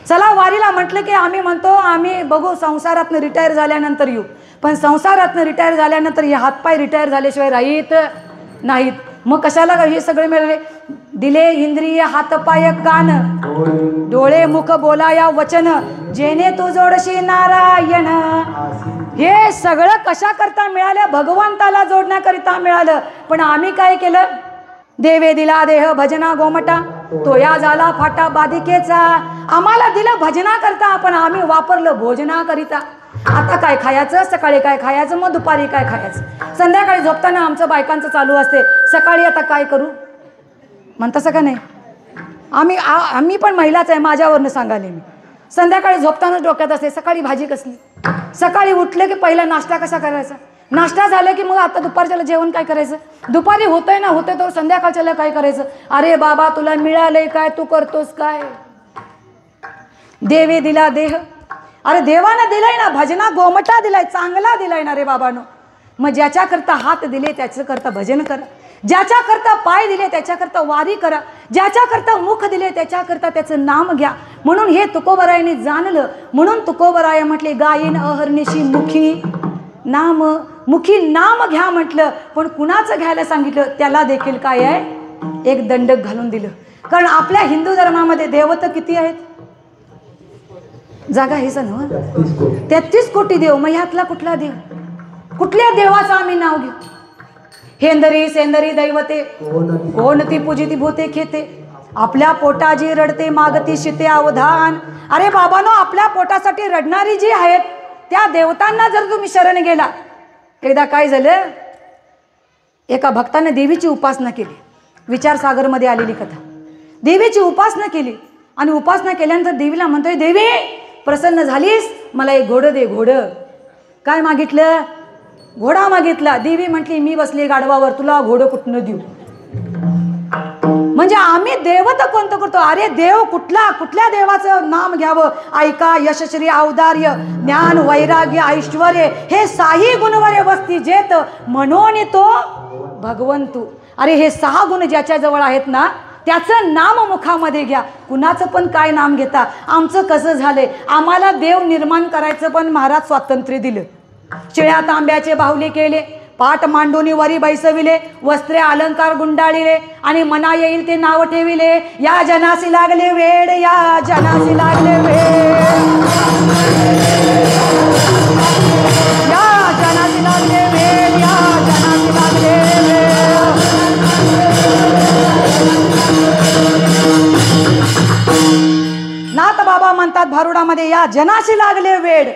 चला वारीला म्हटलं की आम्ही म्हणतो आम्ही बघू संसारातनं रिटायर झाल्यानंतर येऊ, पण संसारातनं रिटायर झाल्यानंतर हे हातपाय रिटायर झाल्याशिवाय राहीत नाहीत. मग कशाला हे सगळे मिळाले? दिले इंद्रिय हातपाय कान, डोळे मुख बोलाया वचन, जेणे तू जोडशी नारायण. हे सगळं कशा करता मिळालं? भगवंताला जोडण्याकरिता मिळालं. पण आम्ही काय केलं? देवे दिला देह भजना गोमटा, तो या झाला फाटा बाधिकेचा. आम्हाला दिलं भजना करता, पण आम्ही वापरलं भोजना करिता. आता काय खायचं, सकाळी काय खायचं, मग दुपारी काय खायचं, संध्याकाळी झोपताना आमचं बायकांचं चालू असते, सकाळी आता काय करू म्हणतास का नाही? आम्ही पण महिलाच आहे, माझ्यावरनं सांगाले मी. संध्याकाळी झोपतानाच डोक्यात असते सकाळी भाजी कसली, सकाळी उठले की पहिला नाश्ता कसा करायचा, नाश्ता झालं की मग आता दुपारच्याला जेवण काय करायचं, दुपारी होतंय ना होतंय तर संध्याकाळच्याला काय करायचं. अरे बाबा तुला मिळालंय काय, तू करतोस काय? देवे दिला देह, अरे देवानं दिलाय ना, भजना गोमटा दिलाय, चांगला दिलाय ना रे बाबानो. मग ज्याच्याकरता हात दिले त्याच्याकरता भजन करा, ज्याच्याकरता पाय दिले त्याच्याकरता वारी करा, ज्याच्याकरता मुख दिले त्याच्याकरता त्याचं नाम घ्या. म्हणून हे तुकोबरायाने जाणलं. म्हणून तुकोबराया म्हटले गायीन अहर्निशी मुखी नाम, मुखी नाम घ्या म्हटलं. पण कुणाचं घ्यायला सांगितलं? त्याला देखील काय आहे? एक दंडक घालून दिलं. कारण आपल्या हिंदू धर्मामध्ये देवता किती आहेत? जागा हेच ना, 33 कोटी देव. मग ह्यातला कुठला देव? कुठल्या देवाचं आम्ही नाव घेऊ? हेंदरी सेंदरी दैवते कोणती पूजिती भूते खेते, आपल्या पोटाजी रडते मागती शिते अवधान. अरे बाबानो, आपल्या पोटासाठी रडणारी जी आहेत त्या देवतांना जर तुम्ही शरण गेला. एकदा काय झालं, एका भक्ताने देवीची उपासना केली. विचारसागरमध्ये आलेली कथा. देवीची उपासना केली आणि उपासना केल्यानंतर देवीला म्हणतोय, देवी प्रसन्न झालीस, मला एक घोडं दे. घोडं काय मागितलं? घोडा मागितला. देवी म्हटली, मी बसली गाढवावर, तुला घोडं कुठनं देऊ? म्हणजे आम्ही देवता कोणतं करतो? अरे देव कुठला, कुठल्या देवाचं नाम घ्यावं? ऐका, यशश्री औदार्य ज्ञान वैराग्य ऐश्वर हे साही गुणवरे वस्ती जेत, म्हणून तो भगवंतू. अरे हे 6 गुण ज्याच्या जवळ आहेत ना, त्याचं नाम मुखामध्ये घ्या. कुणाचं पण काय नाम घेता? आमचं कसं झालंय, आम्हाला देव निर्माण करायचं पण महाराज स्वातंत्र्य दिलं. शिळ्या तांब्याचे बाहुले केले, पाठ मांडूनी वरी बैसविले, वस्त्रे अलंकार गुंडाळिले आणि मना येईल ते नाव ठेविले. या जनासी लागले वेड, या जनासी लागले वेड, या जनासी लागले वेड, या जनासी लागले वेड. नाथ बाबा म्हणतात भारुडामध्ये, या जनाशी लागले वेड.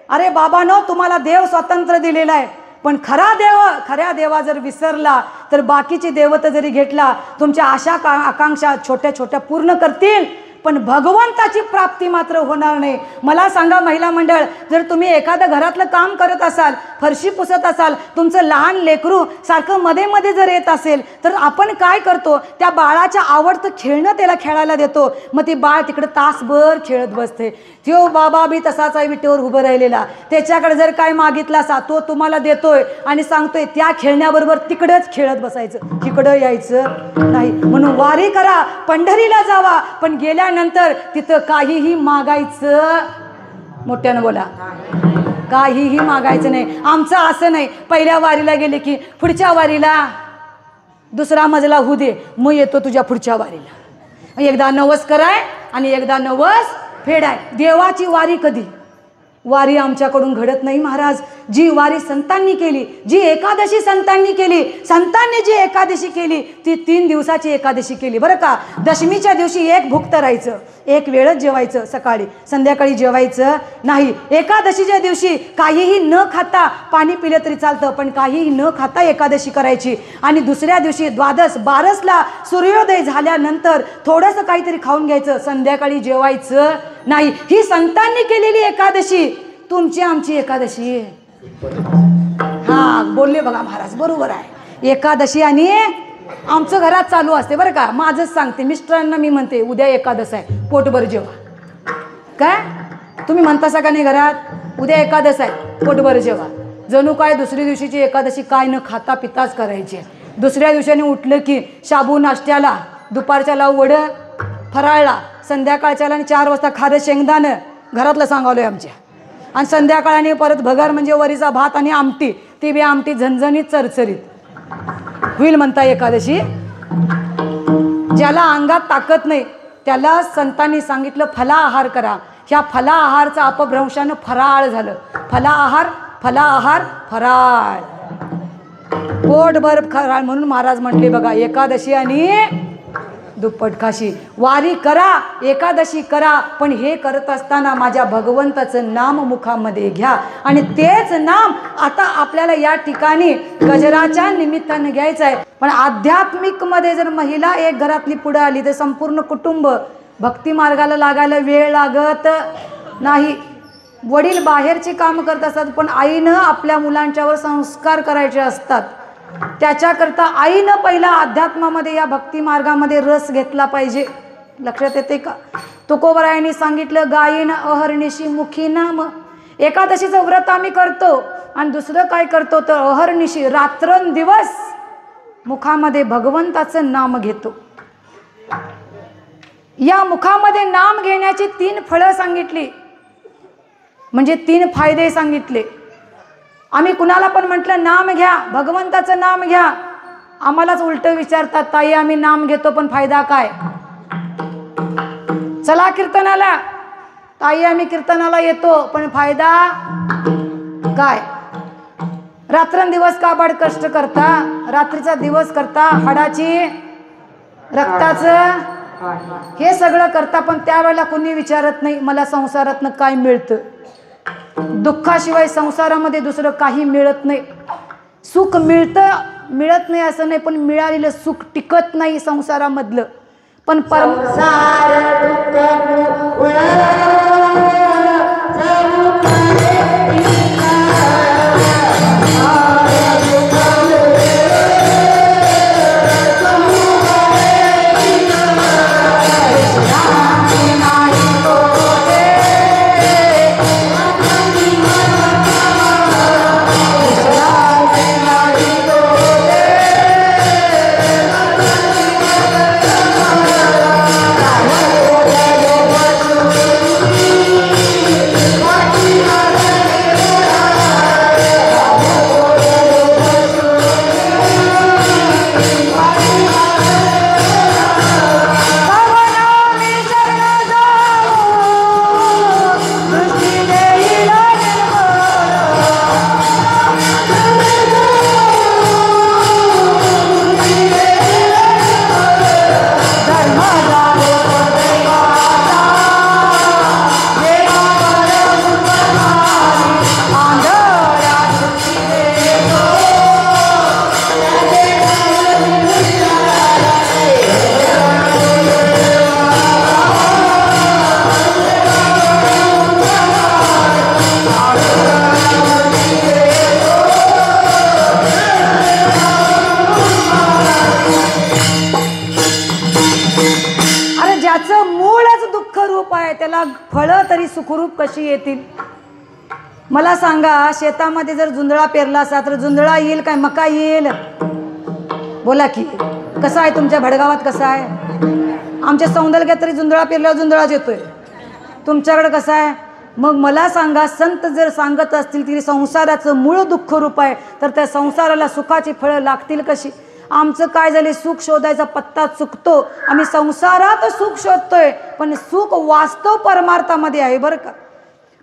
अरे बाबानो, तुम्हाला देव स्वातंत्र्य दिलेला आहे, पण खऱ्या देवा जर विसरला तर बाकीचे देवता जरी घेतला, तुमच्या आशा आकांक्षा छोट्या छोट्या पूर्ण करतील, पण भगवंताची प्राप्ती मात्र होणार नाही. मला सांगा महिला मंडळ, जर तुम्ही एखाद्या घरातलं काम करत असाल, फरशी पुसत असाल, तुमचं लहान लेकरू सारखं मध्ये मध्ये जर येत असेल, तर आपण काय करतो? त्या बाळाच्या आवडतं खेळणं त्याला खेळायला देतो. मग ती बाळ तिकडे तासभर खेळत बसते. त्यो बाबा बी तसाच आहे विटेवर उभं राहिलेला. त्याच्याकडे जर काय मागितला असा, तो तुम्हाला देतोय आणि सांगतोय त्या खेळण्याबरोबर तिकडंच खेळत बसायचं, तिकडं यायचं नाही. म्हणून वारी करा, पंढरीला जावा, पण गेल्यानंतर तिथं काहीही मागायचं, मोठ्यानं बोला, काहीही मागायचं नाही. आमचं असं नाही, पहिल्या वारीला गेले की पुढच्या वारीला 2रा मजला होऊ दे, मग येतो तुझ्या पुढच्या वारीला. एकदा नवस कराय आणि एकदा नवस फेडाय. देवाची वारी कधी? वारी आमच्याकडून घडत नाही महाराज. जी वारी संतांनी केली, जी एकादशी संतांनी केली, संतांनी जी एकादशी केली ती 3 दिवसाची एकादशी केली बरं का. दशमीच्या दिवशी एक भुक्त राहायचं, एक वेळच जेवायचं, सकाळी संध्याकाळी जेवायचं नाही. एकादशीच्या दिवशी काहीही न खाता, पाणी पिलं तरी चालतं, पण काहीही न खाता एकादशी करायची. आणि दुसऱ्या दिवशी द्वादश 12ला सूर्योदय झाल्यानंतर थोडंसं काहीतरी खाऊन घ्यायचं, संध्याकाळी जेवायचं नाही. ही संतांनी केलेली एकादशी, तुमची आमची एकादशी. हा बोलले बघा महाराज, बरोबर आहे. एकादशी आणि आमचं घरात चालू असते बरं का. माझंच सांगते, मिस्टरांना मी म्हणते उद्या एकादश आहे, पोटभर जेवा. काय तुम्ही म्हणतासा का नाही घरात, उद्या एकादश आहे, पोटभर जेवा. जणू काय दुसऱ्या दिवशीची एकादशी काय न खाता पिताच करायची. दुसऱ्या दिवसाने उठलं की शाबू नाश्त्याला, दुपारच्या लावू वडं, फराळला, संध्याकाळच्याला आणि 4 वाजता खारं शेंगदाणं घरातलं सांगावलं आहे आमच्या, आणि संध्याकाळाने परत भगर म्हणजे वरीचा भात आणि आमटी, ती बी आमटी झणझणीत चरचरीत होईल म्हणता एकादशी. ज्याला अंगात ताकद नाही त्याला संतांनी सांगितलं फलाहार करा. ह्या फलाहारचा अपभ्रंशानं फराळ झालं. फलाहार फलाहार फराळ, पोटभर फराळ म्हणून महाराज म्हटले बघा, एकादशी आणि दुप्पट खाशी. वारी करा, एकादशी करा, पण हे करत असताना माझ्या भगवंताचं नाम मुखामध्ये घ्या. आणि तेच नाम आता आपल्याला या ठिकाणी गजराच्या निमित्तानं घ्यायचं आहे. पण आध्यात्मिक मध्ये जर महिला एक घरातली पुढे आली तर संपूर्ण कुटुंब भक्ती मार्गाला लागायला वेळ लागत नाही. वडील बाहेरची कामं करत असतात, पण आईनं आपल्या मुलांच्यावर संस्कार करायचे असतात. त्याच्याकरता आईनं पहिला अध्यात्मामध्ये या भक्ती मार्गामध्ये रस घेतला पाहिजे. लक्षात येते का? तुकोबरायांनी सांगितलं गायीन अहर्निशी मुखी नाम. एकादशीचं व्रत आम्ही करतो आणि दुसरं काय करतो तर अहर्निशी रात्रंदिवस मुखामध्ये भगवंताचं नाम घेतो. या मुखामध्ये नाम घेण्याची 3 फळं सांगितली, म्हणजे 3 फायदे सांगितले. आम्ही कुणाला पण म्हटलं नाम घ्या, भगवंताचं नाम घ्या, आम्हालाच उलट विचारतात, ताई आम्ही नाम घेतो पण फायदा काय? चला कीर्तनाला, ताई आम्ही कीर्तनाला येतो पण फायदा काय? रात्रंदिवस काबाड कष्ट करता, रात्रीचा दिवस करता, हाडाची रक्ताचं हे सगळं करता, पण त्यावेळेला कोणी विचारत नाही मला संसारातनं काय मिळतं. दुःखाशिवाय संसारामध्ये दुसरं काही मिळत नाही. सुख मिळतं, मिळत नाही असं नाही, पण मिळालेलं सुख टिकत नाही संसारामधलं. पण त्याला फळं तरी सुखरूप कशी येतील? मला सांगा, शेतामध्ये जर जुंधळा पेरला असता तर जुंधळा येईल काय मका येईल? बोला की कसं आहे तुमच्या भडगावात? कसं आहे? आमच्या सौंदर्यात तरी जुंधळा पेरल्यावर जुंधळाच येतोय. तुमच्याकडे कसं आहे? मग मला सांगा, संत जर सांगत असतील की संसाराचं मूळ दुःख रूप आहे, तर त्या संसाराला सुखाची फळं लागतील कशी? आमचं काय झाले, सुख शोधायचा पत्ता चुकतो. आम्ही संसारात सुख शोधतोय, पण सुख वास्तव परमार्थामध्ये आहे बरं का.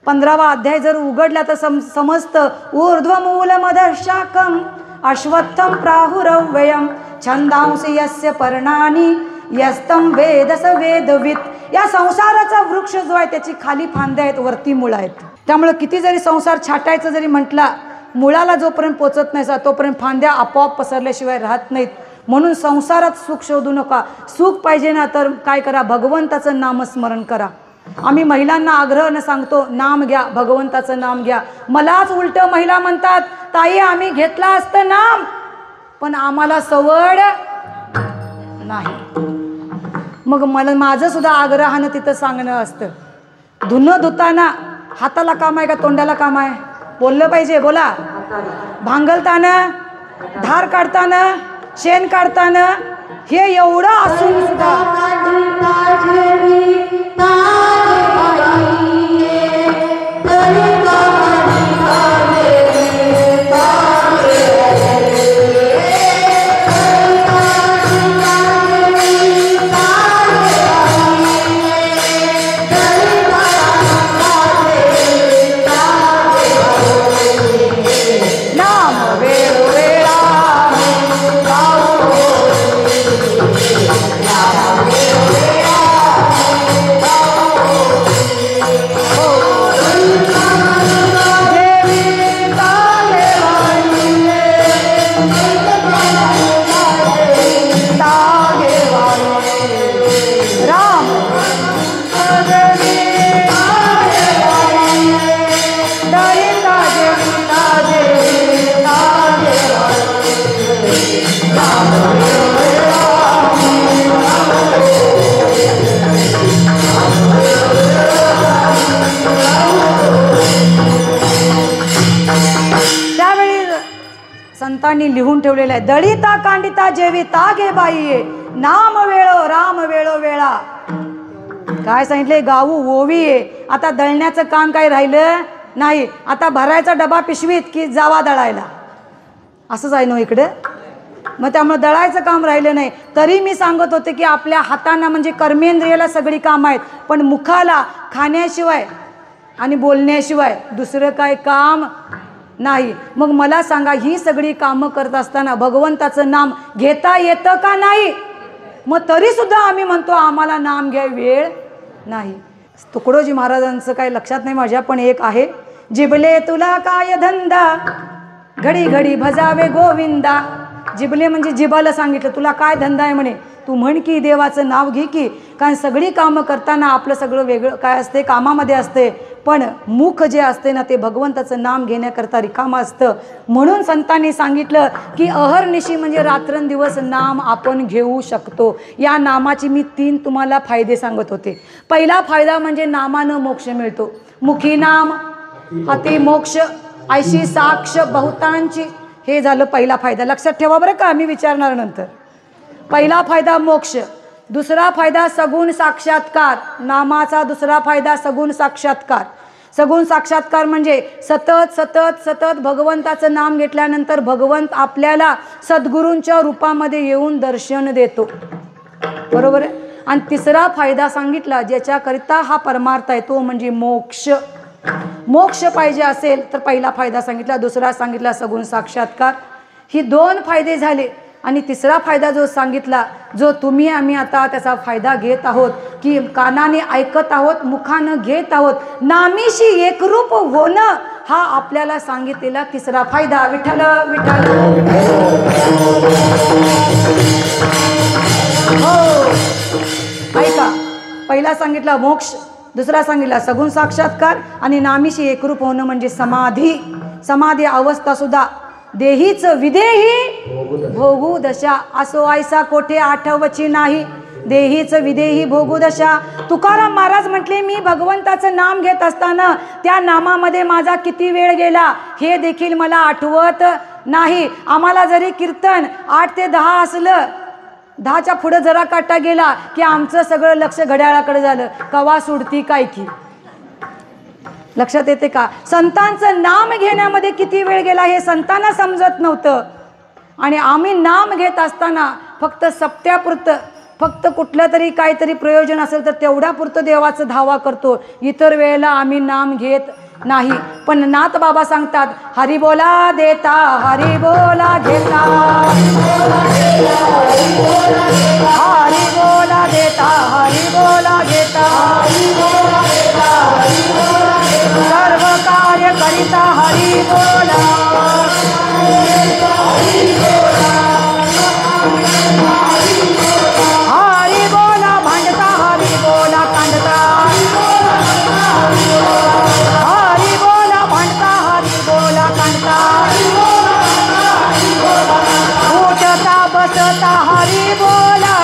15वा अध्याय जर उघडला तर समजतं. ऊर्ध्वमूलमधशाकं अश्वत्थं प्राहुरव्ययं छंदांसी यस्य पर्णानि यस्तं वेद स वेदवित. या संसाराचा वृक्ष जो आहे त्याची खाली फांद्या आहेत, वरती मुळं आहेत. त्यामुळे किती जरी संसार छाटायचं जरी म्हटला, मुळाला जोपर्यंत पोचत नाही तोपर्यंत फांद्या आपोआप पसरल्याशिवाय राहत नाहीत. म्हणून संसारात सुख शोधू नका. सुख पाहिजे ना तर काय करा, भगवंताचं नामस्मरण करा. आम्ही महिलांना आग्रहानं सांगतो, नाम घ्या, भगवंताचं नाम घ्या. मलाच उलट महिला म्हणतात, ताई आम्ही घेतला असतं नाम, पण आम्हाला सवड नाही. मग मला माझं सुद्धा आग्रहानं तिथं सांगणं असतं, धुणं धुताना हाताला काम आहे का तोंडाला काम आहे? बोललं पाहिजे, बोला. भांगलताना, धार काढताना, शेण काढताना, हे एवढं असून सुद्धा संतांनी लिहून ठेवलेलं आहे, दळिता कांडिता जेविता गे बाई नाम वेळो राम वेळो वेळा. काय सांगितले, गाऊ ओवी आहे. आता दळण्याचं काम काही राहिलं नाही, आता भरायचा डबा पिशवीत की जावा दळायला, असंच आहे ना इकडे. मग त्यामुळे दळायचं काम राहिलं नाही. तरी मी सांगत होते की आपल्या हातांना म्हणजे कर्मेंद्रियाला सगळी कामं आहेत, पण मुखाला खाण्याशिवाय आणि बोलण्याशिवाय दुसरं काय काम नाही. मग मला सांगा, ही सगळी कामं करत असताना भगवंताचं नाम घेता येतं का नाही? मग तरी सुद्धा आम्ही म्हणतो आम्हाला नाम घ्याय वेळ नाही. तुकडोजी महाराजांचं काही लक्षात नाही माझ्या, पण एक आहे, जिबले तुला काय धंदा घडी घडी भजावे गोविंदा. जिबले म्हणजे जिबाला सांगितलं तुला काय धंदा आहे म्हणे, तू म्हण की देवाचं नाव घे की. कारण सगळी कामं करताना आपलं सगळं वेगळं काय असते, कामामध्ये असते, पण मुख जे असते ना ते भगवंताचं नाम घेण्याकरता रिकामं असतं. म्हणून संतांनी सांगितलं की अहर्निशी म्हणजे रात्रंदिवस नाम आपण घेऊ शकतो. या नामाची मी 3 तुम्हाला फायदे सांगत होते. पहिला फायदा म्हणजे नामानं मोक्ष मिळतो. मुखी नाम हाती मोक्ष ऐशी साक्ष बहुतांची, हे झालं पहिला फायदा. लक्षात ठेवा बरं का, मी विचारणार नंतर. पहिला फायदा मोक्ष. दुसरा फायदा सगुण साक्षात्कार. नामाचा दुसरा फायदा सगुण साक्षात्कार. सगुण साक्षात्कार म्हणजे सतत सतत सतत भगवंताचं नाम घेतल्यानंतर भगवंत आपल्याला सद्गुरूंच्या रूपामध्ये येऊन दर्शन देतो. बरोबर आहे. आणि तिसरा फायदा सांगितला ज्याच्याकरिता हा परमार्थ आहे तो म्हणजे मोक्ष. मोक्ष पाहिजे असेल तर पहिला फायदा सांगितला, दुसरा सांगितला सगुण साक्षात्कार. ही 2 फायदे झाले. आणि तिसरा फायदा जो सांगितला, जो तुम्ही आम्ही आता त्याचा फायदा घेत आहोत की कानाने ऐकत आहोत, मुखानं घेत आहोत, नामीशी एकरूप होणं, हा आपल्याला सांगितलेला तिसरा फायदा. विठ्ठल विठ्ठल. हो ऐका, पहिला सांगितला मोक्ष, दुसरा सांगितला सगुण साक्षात्कार, आणि नामीशी एकरूप होणं म्हणजे समाधी. समाधी अवस्था सुद्धा देहीच विदेही भोगू दशा, असो ऐसा कोठे आठवची नाही. देहीच विदेही भोगू दशा. तुकाराम महाराज म्हटले, मी भगवंताचं नाम घेत असताना त्या नामामध्ये माझा किती वेळ गेला हे देखील मला आठवत नाही. आम्हाला जरी कीर्तन 8 ते 10 असलं, 10च्या पुढे जरा काटा गेला की आमचं सगळं लक्ष घड्याळाकडे झालं, कवा सुडती काय की. लक्षात येते का? संतांचं नाम घेण्यामध्ये किती वेळ गेला हे संतांना समजत नव्हतं. आणि आम्ही नाम घेत असताना फक्त सप्त्यापुरतं, फक्त कुठलं तरी काहीतरी प्रयोजन असेल तर तेवढ्यापुरतं देवाचं धावा करतो, इतर वेळेला आम्ही नाम घेत नाही. पण नाथ बाबा सांगतात, हरी बोला देता हरी बोला घेता, हरी बोला देता हरी बोला घेता, सर्व कार्य करिता हरी बोला, हरी बोला भांडता हरी बोला कांडता, हरी बोला भांडता हरी बोला कांडता, उठता बसता हरी बोला,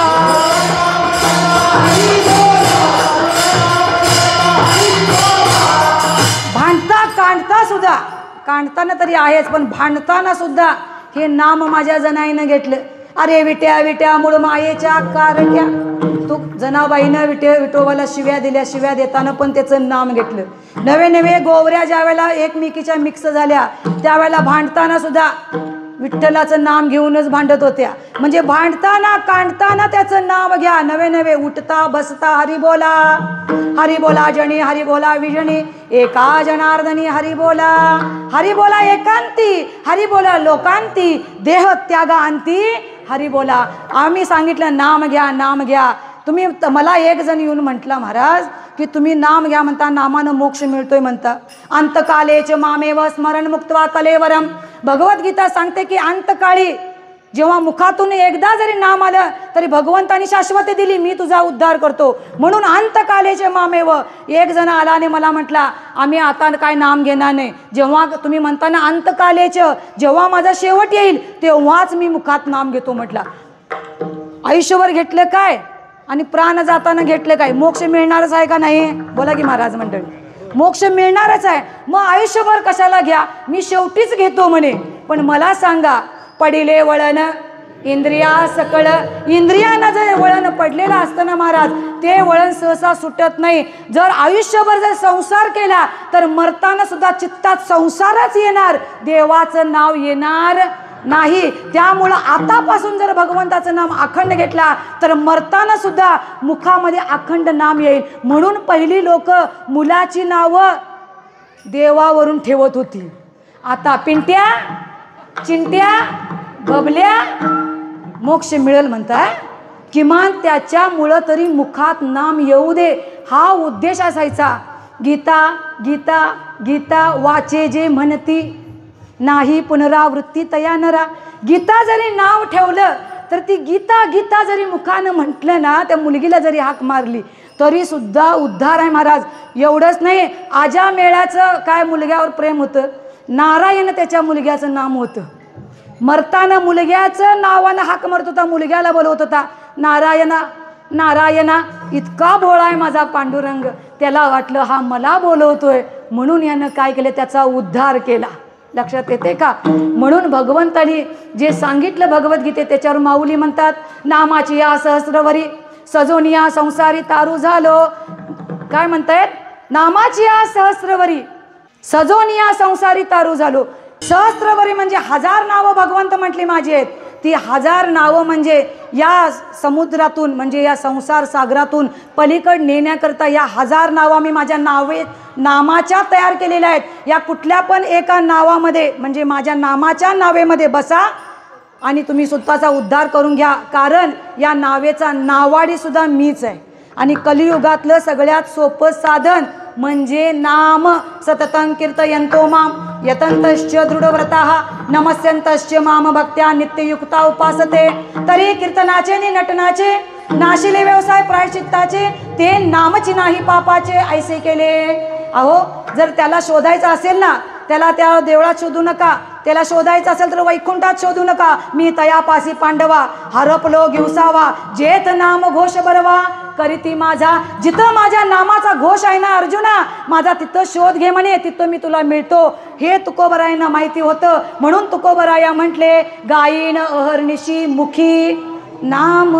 भांडता कांडता सुद्धा, कांडताना तरी आहेच पण भांडताना सुद्धा हे नाम माझ्या जनाईनं घेतलं. अरे विट्या विट्या मूळ मायेच्या कारक्या. तू जनाबाईनं विठोबाला शिव्या दिल्या, शिव्या देताना पण त्याचं नाम घेतलं. नवे नवे गोवऱ्या ज्या वेळेला एकमेकीच्या मिक्स झाल्या त्यावेळेला भांडताना सुद्धा विठ्ठलाचं नाम घेऊनच भांडत होत्या. म्हणजे भांडताना कांडताना त्याचं नाव घ्या. नवे नवे उठता बसता हरी बोला, हरी बोला जणी, हरी बोला विजणी, एका जनार्दनी हरी बोला, हरी बोला एकांती, हरी बोला लोकांती, देह त्यागा अंती हरी बोला. आम्ही सांगितलं नाम घ्या, नाम घ्या. तुम्ही मला एक जण येऊन म्हटला, महाराज की तुम्ही नाम घ्या म्हणता, नामानं मोक्ष मिळतोय म्हणता. अंतकालेच मामेव स्मरण मुक्त्वा कलेवरम. भगवद्गीता सांगते की अंतकाळी जेव्हा मुखातून एकदा जरी नाम आलं तरी भगवंतानी शाश्वती दिली, मी तुझा उद्धार करतो. म्हणून अंतकालेचे मामेव. एक जण आला आणि मला म्हटला, आम्ही आता काय नाम घेणार नाही. जेव्हा तुम्ही म्हणताना अंतकालेच, जेव्हा माझा शेवट येईल तेव्हाच मी मुखात नाम घेतो म्हटला. आयुष्यभर घेतलं काय आणि प्राण जाताना घेतलं काय? मोक्ष मिळणारच आहे का नाही? बोला की महाराज मंडळी, मोक्ष मिळणारच आहे. मग आयुष्यभर कशाला घ्या, मी शेवटीच घेतो म्हणे. पण मला सांगा, पडिले वळण इंद्रिया सकळ. इंद्रियांना जर वळण पडलेलं असतं ना महाराज, ते वळण सहसा सुटत नाही. जर आयुष्यभर जर संसार केला तर मरताना सुद्धा चित्तात संसारच येणार, देवाचं नाव येणार नाही. त्यामुळं आतापासून जर भगवंताचं नाम अखंड घेतला तर मरताना सुद्धा मुखामध्ये अखंड नाम येईल. म्हणून पहिली लोक मुलाची नावं देवावरून ठेवत होती. आता पिंट्या, चिंट्या, बबल्या मोक्ष मिळेल म्हणताय, किमान त्याच्यामुळं तरी मुखात नाम येऊ दे, हा उद्देश असायचा. गीता गीता गीता वाचे जे म्हणती, नाही पुनरावृत्ती तया नरा. गीता जरी नाव ठेवलं तर ती गीता गीता जरी मुखानं म्हटलं ना, त्या मुलगीला जरी हाक मारली तरी सुद्धा उद्धार आहे महाराज. एवढंच नाही, आजा मेळ्याचं काय मुलग्यावर प्रेम होतं, नारायण त्याच्या मुलग्याचं नाम होतं. मरताना मुलग्याचं नावानं हाक मारत होता, मुलग्याला बोलवत होता नारायणा नारायणा. इतका भोळा आहे माझा पांडुरंग, त्याला वाटलं हा मला बोलवतोय म्हणून यानं काय केलं, त्याचा उद्धार केला. लक्षात येते का? म्हणून भगवंतानी जे सांगितलं भगवद्गीतेत त्याच्यावर माऊली म्हणतात, नामाची या सहस्रवरी सजोनिया संसारी तारू झालो. काय म्हणतायत? नामाची या सहस्रवरी सजोनिया संसारी तारू झालो. सहस्रवरी म्हणजे 1000 नावं भगवंत म्हटली माझी आहेत. ती 1000 नावं म्हणजे या समुद्रातून, म्हणजे या संसार सागरातून पलीकड नेण्याकरता या 1000 नावं मी माझ्या नामाच्या तयार केलेल्या आहेत. या कुठल्या पण एका नावामध्ये म्हणजे माझ्या नामाच्या नावेमध्ये बसा आणि तुम्ही स्वतःचा उद्धार करून घ्या. कारण या नावेचा नावाडी सुद्धा मीच आहे. आणि कलियुगातलं सगळ्यात सोपं साधन म्हणजे नाम. सततं कीर्तयन्तो माम यतन्तश्च दृढव्रताः नमस्यन्तश्च माम भक्त्या नित्ययुक्ता उपासते. तरी कीर्तनाचे नि नटनाचे नाशिले व्यवसाय प्रायश्चित्ताचे, ते नामची नाही पापाचे ऐसे केले. अहो, जर त्याला शोधायचं असेल ना, त्याला त्या देवळात शोधू नका. त्याला शोधायचं असेल तर वैकुंठात शोधू नका. मी तयापासी पांडवा हरपलो घेवसावा, जेथ नाम घोष बरवा करीती माझा. जिथं माझ्या नामाचा घोष आहे ना अर्जुना, माझा तिथं शोध घे म्हणे, तिथं मी तुला मिळतो. हे तुकोबरायांना माहिती होतं. म्हणून तुकोबराया म्हटले, गायीन अहर्निशी मुखी नाम.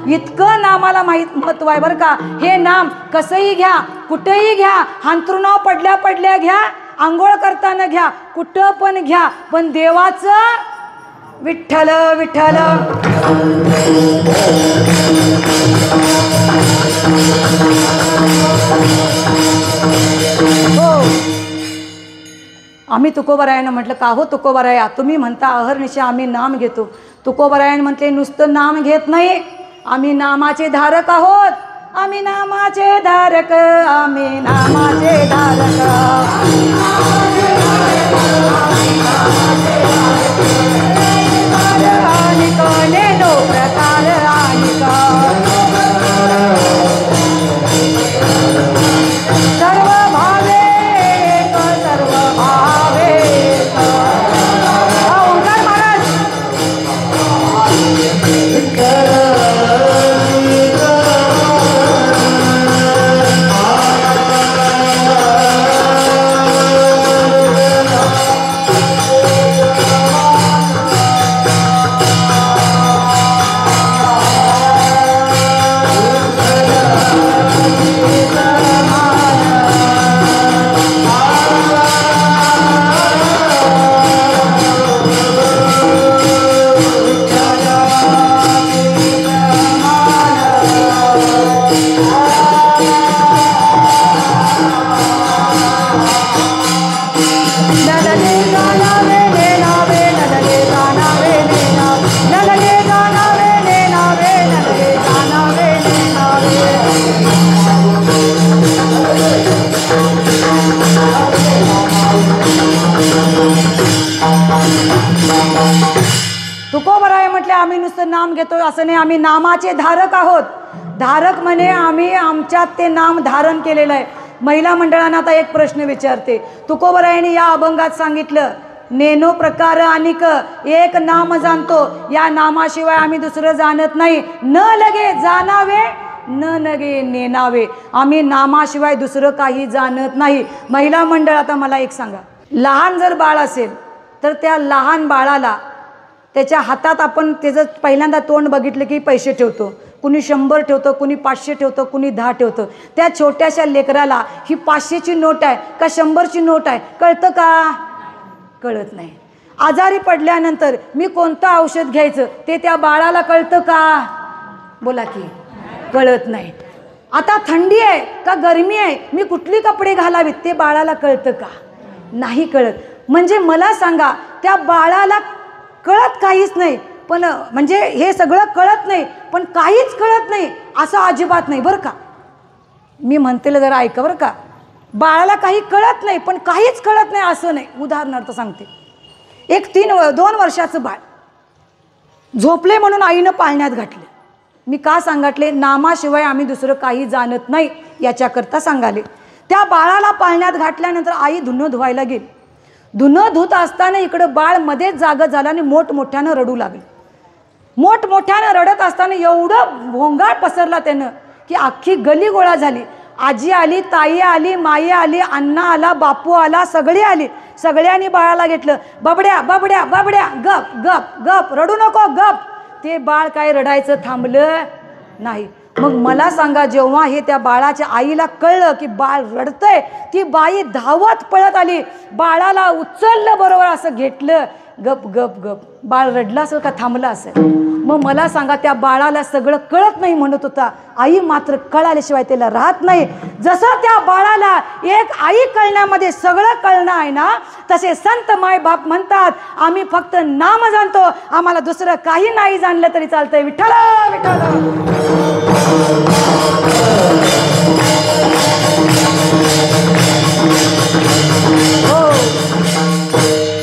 इतकं नामाला महत्व आहे बरं का. हे नाम कसंही घ्या, कुठेही घ्या, हांतरुणाव पडल्या पडल्या घ्या, आंघोळ करताना घ्या, कुठं पण घ्या, पण देवाचं विठ्ठल विठ्ठल. हो, आम्ही तुकोबरायानं म्हटलं, का हो तुकोबराया, तुम्ही म्हणता अहर्निशा आम्ही नाम घेतो. तुकोबरायानं म्हटले, नुसतं नाम घेत नाही, आम्ही नामाचे धारक आहोत. आम्ही नामाचे धारक, आम्ही नामाचे धारक. प्रकार सर्व भावे सर्व भावे. ओंकार महाराज. आम्ही नुसतं नाम घेतोय असं नाही, आम्ही नामाचे धारक आहोत. धारक म्हणे आम्ही आमच्यात ते नाम धारण केलेलं आहे. महिला मंडळांना आता एक प्रश्न विचारते. तुकोबरायांनी या अभंगात सांगितलं, नेनो प्रकार अनिक एक नाम जाणतो, या नामाशिवाय आम्ही दुसरं जाणत नाही. न लगे जाणावे न नगे नेनावे, आम्ही नामाशिवाय दुसरं काही जाणत नाही. महिला मंडळ, आता मला एक सांगा, लहान जर बाळ असेल तर त्या लहान बाळाला त्याच्या हातात आपण त्याचं पहिल्यांदा तोंड बघितलं की पैसे ठेवतो, कुणी 100 ठेवतं, कुणी 500 ठेवतं, कुणी 10 ठेवतं. त्या छोट्याशा लेकराला ही 500ची नोट आहे का 100ची नोट आहे कळतं का? कळत नाही. आजारी पडल्यानंतर मी कोणतं औषध घ्यायचं ते त्या बाळाला कळतं का? बोला की, कळत नाही. आता थंडी आहे का गरमी आहे, मी कुठली कपडे घालावीत ते बाळाला कळतं का? नाही कळत. म्हणजे मला सांगा, त्या बाळाला कळत काहीच नाही, पण म्हणजे हे सगळं कळत नाही पण काहीच कळत नाही असं अजिबात नाही बरं का. मी म्हणतेलं जरा ऐका बरं का. बाळाला काही कळत नाही पण काहीच कळत नाही असं नाही. उदाहरणार्थ सांगते, एक 2 वर्षाचं बाळ झोपले म्हणून आईनं पाळण्यात घातले. मी का सांगितले? नामाशिवाय आम्ही दुसरं काही जाणत नाही याच्याकरता सांगाले. त्या बाळाला पाळण्यात घातल्यानंतर आई धुणं धुवायला गेली. धुणं धुत असताना इकडं बाळ मध्येच जागं झालं आणि मोठमोठ्यानं रडू लागलं. मोठमोठ्यानं रडत असताना एवढं भोंगाळ पसरला त्यानं की अख्खी गली गोळा झाली. आजी आली, ताई आली, माई आली, अण्णा आला, बापू आला, सगळी आली. सगळ्यांनी बाळाला घेतलं. बबड्या बबड्या बबड्या, गप गप गप, रडू नको, गप. ते बाळ काय रडायचं थांबलं नाही. मग मला सांगा, जेव्हा हे त्या बाळाच्या आईला कळलं की बाळ रडतंय, ती बाई धावत पळत आली, बाळाला उचललं, बरोबर असं घेतलं. गप गप गप. बाळ रडलं असेल का थांबलं असेल? मग मला सांगा, त्या बाळाला सगळं कळत नाही म्हणत होता, आई मात्र कळाल्याशिवाय त्याला राहत नाही. जसं त्या बाळाला एक आई कळण्यामध्ये सगळं कळणं आहे ना, तसे संत माय बाप म्हणतात, आम्ही फक्त नाम जाणतो, आम्हाला दुसरं काही नाही जाणलं तरी चालतंय. विठ्ठल विठ्ठल.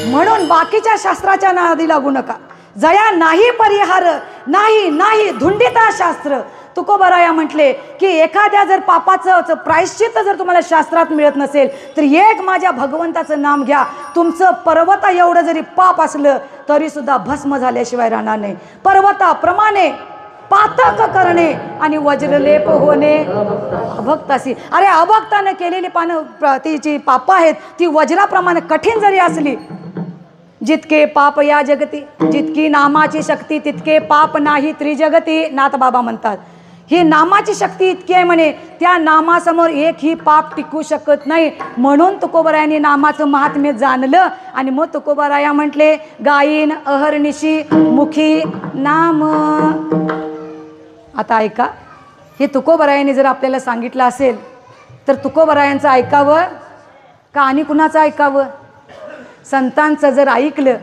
म्हणून बाकीच्या शास्त्राच्या नादी लागू नका. जया नाही परिहार, नाही नाही धुंडिता शास्त्र. तुकोबराया म्हटले की एखाद्या जर पापाचं प्रायश्चित्त जर तुम्हाला शास्त्रात मिळत नसेल तर एक माझ्या भगवंताचं नाम घ्या. तुमचं पर्वता एवढं जरी पाप असलं तरी सुद्धा भस्म झाल्याशिवाय राहणार नाही. पर्वताप्रमाणे पातक करणे आणि वज्रलेप होणे अभक्तासी. अरे अभक्तानं केलेली ती जी पाप आहेत ती वज्राप्रमाणे कठीण जरी असली, जितके पाप या जगती, जितकी नामाची शक्ती तितके पाप नाही त्रिजगती. नाथबाबा म्हणतात, ही नामाची शक्ती इतकी आहे म्हणे, त्या नामासमोर एकही पाप टिकू शकत नाही. म्हणून तुकोबरायांनी नामाचं महात्म्य जाणलं आणि मग तुकोबराया म्हटले, गायीन अहर्निशी मुखी नाम. आता ऐका, हे तुकोबरायांनी जर आपल्याला सांगितलं असेल तर तुकोबरायांचं ऐकावं का आणि कुणाचं ऐकावं? संतांचं जर ऐकलं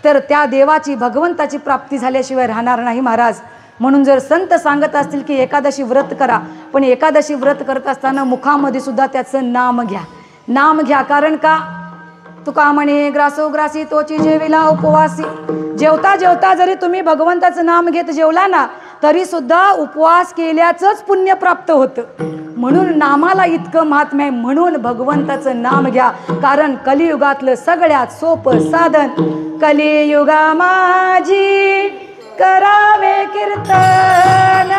तर त्या देवाची, भगवंताची प्राप्ती झाल्याशिवाय राहणार नाही महाराज. म्हणून जर संत सांगत असतील की एकादशी व्रत करा, पण एकादशी व्रत करत असताना मुखामध्ये सुद्धा त्याचं नाम घ्या, नाम घ्या. कारण का? तुका म्हणे, ग्रासोग्रासी तोची जेविला उपवासी. जेवता जेवता जरी तुम्ही भगवंताचं नाम घेत जेवला ना तरी सुद्धा उपवास केल्याचंच पुण्य प्राप्त होतं. म्हणून नामाला इतकं महात्म्य आहे. म्हणून भगवंताचं नाम घ्या, कारण कलियुगातलं सगळ्यात सोपं साधन. कलियुगा माझी करावे कीर्तन,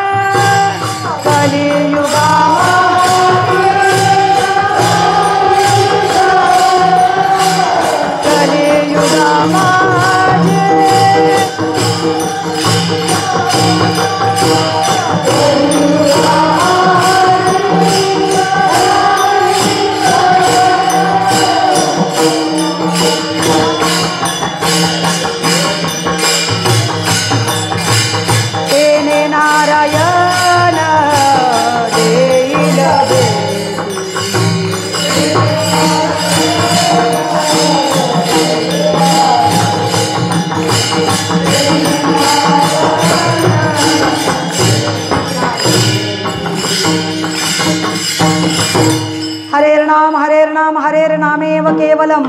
कलियुगा कलियुगा माझी. हरेर्नामेव केवलम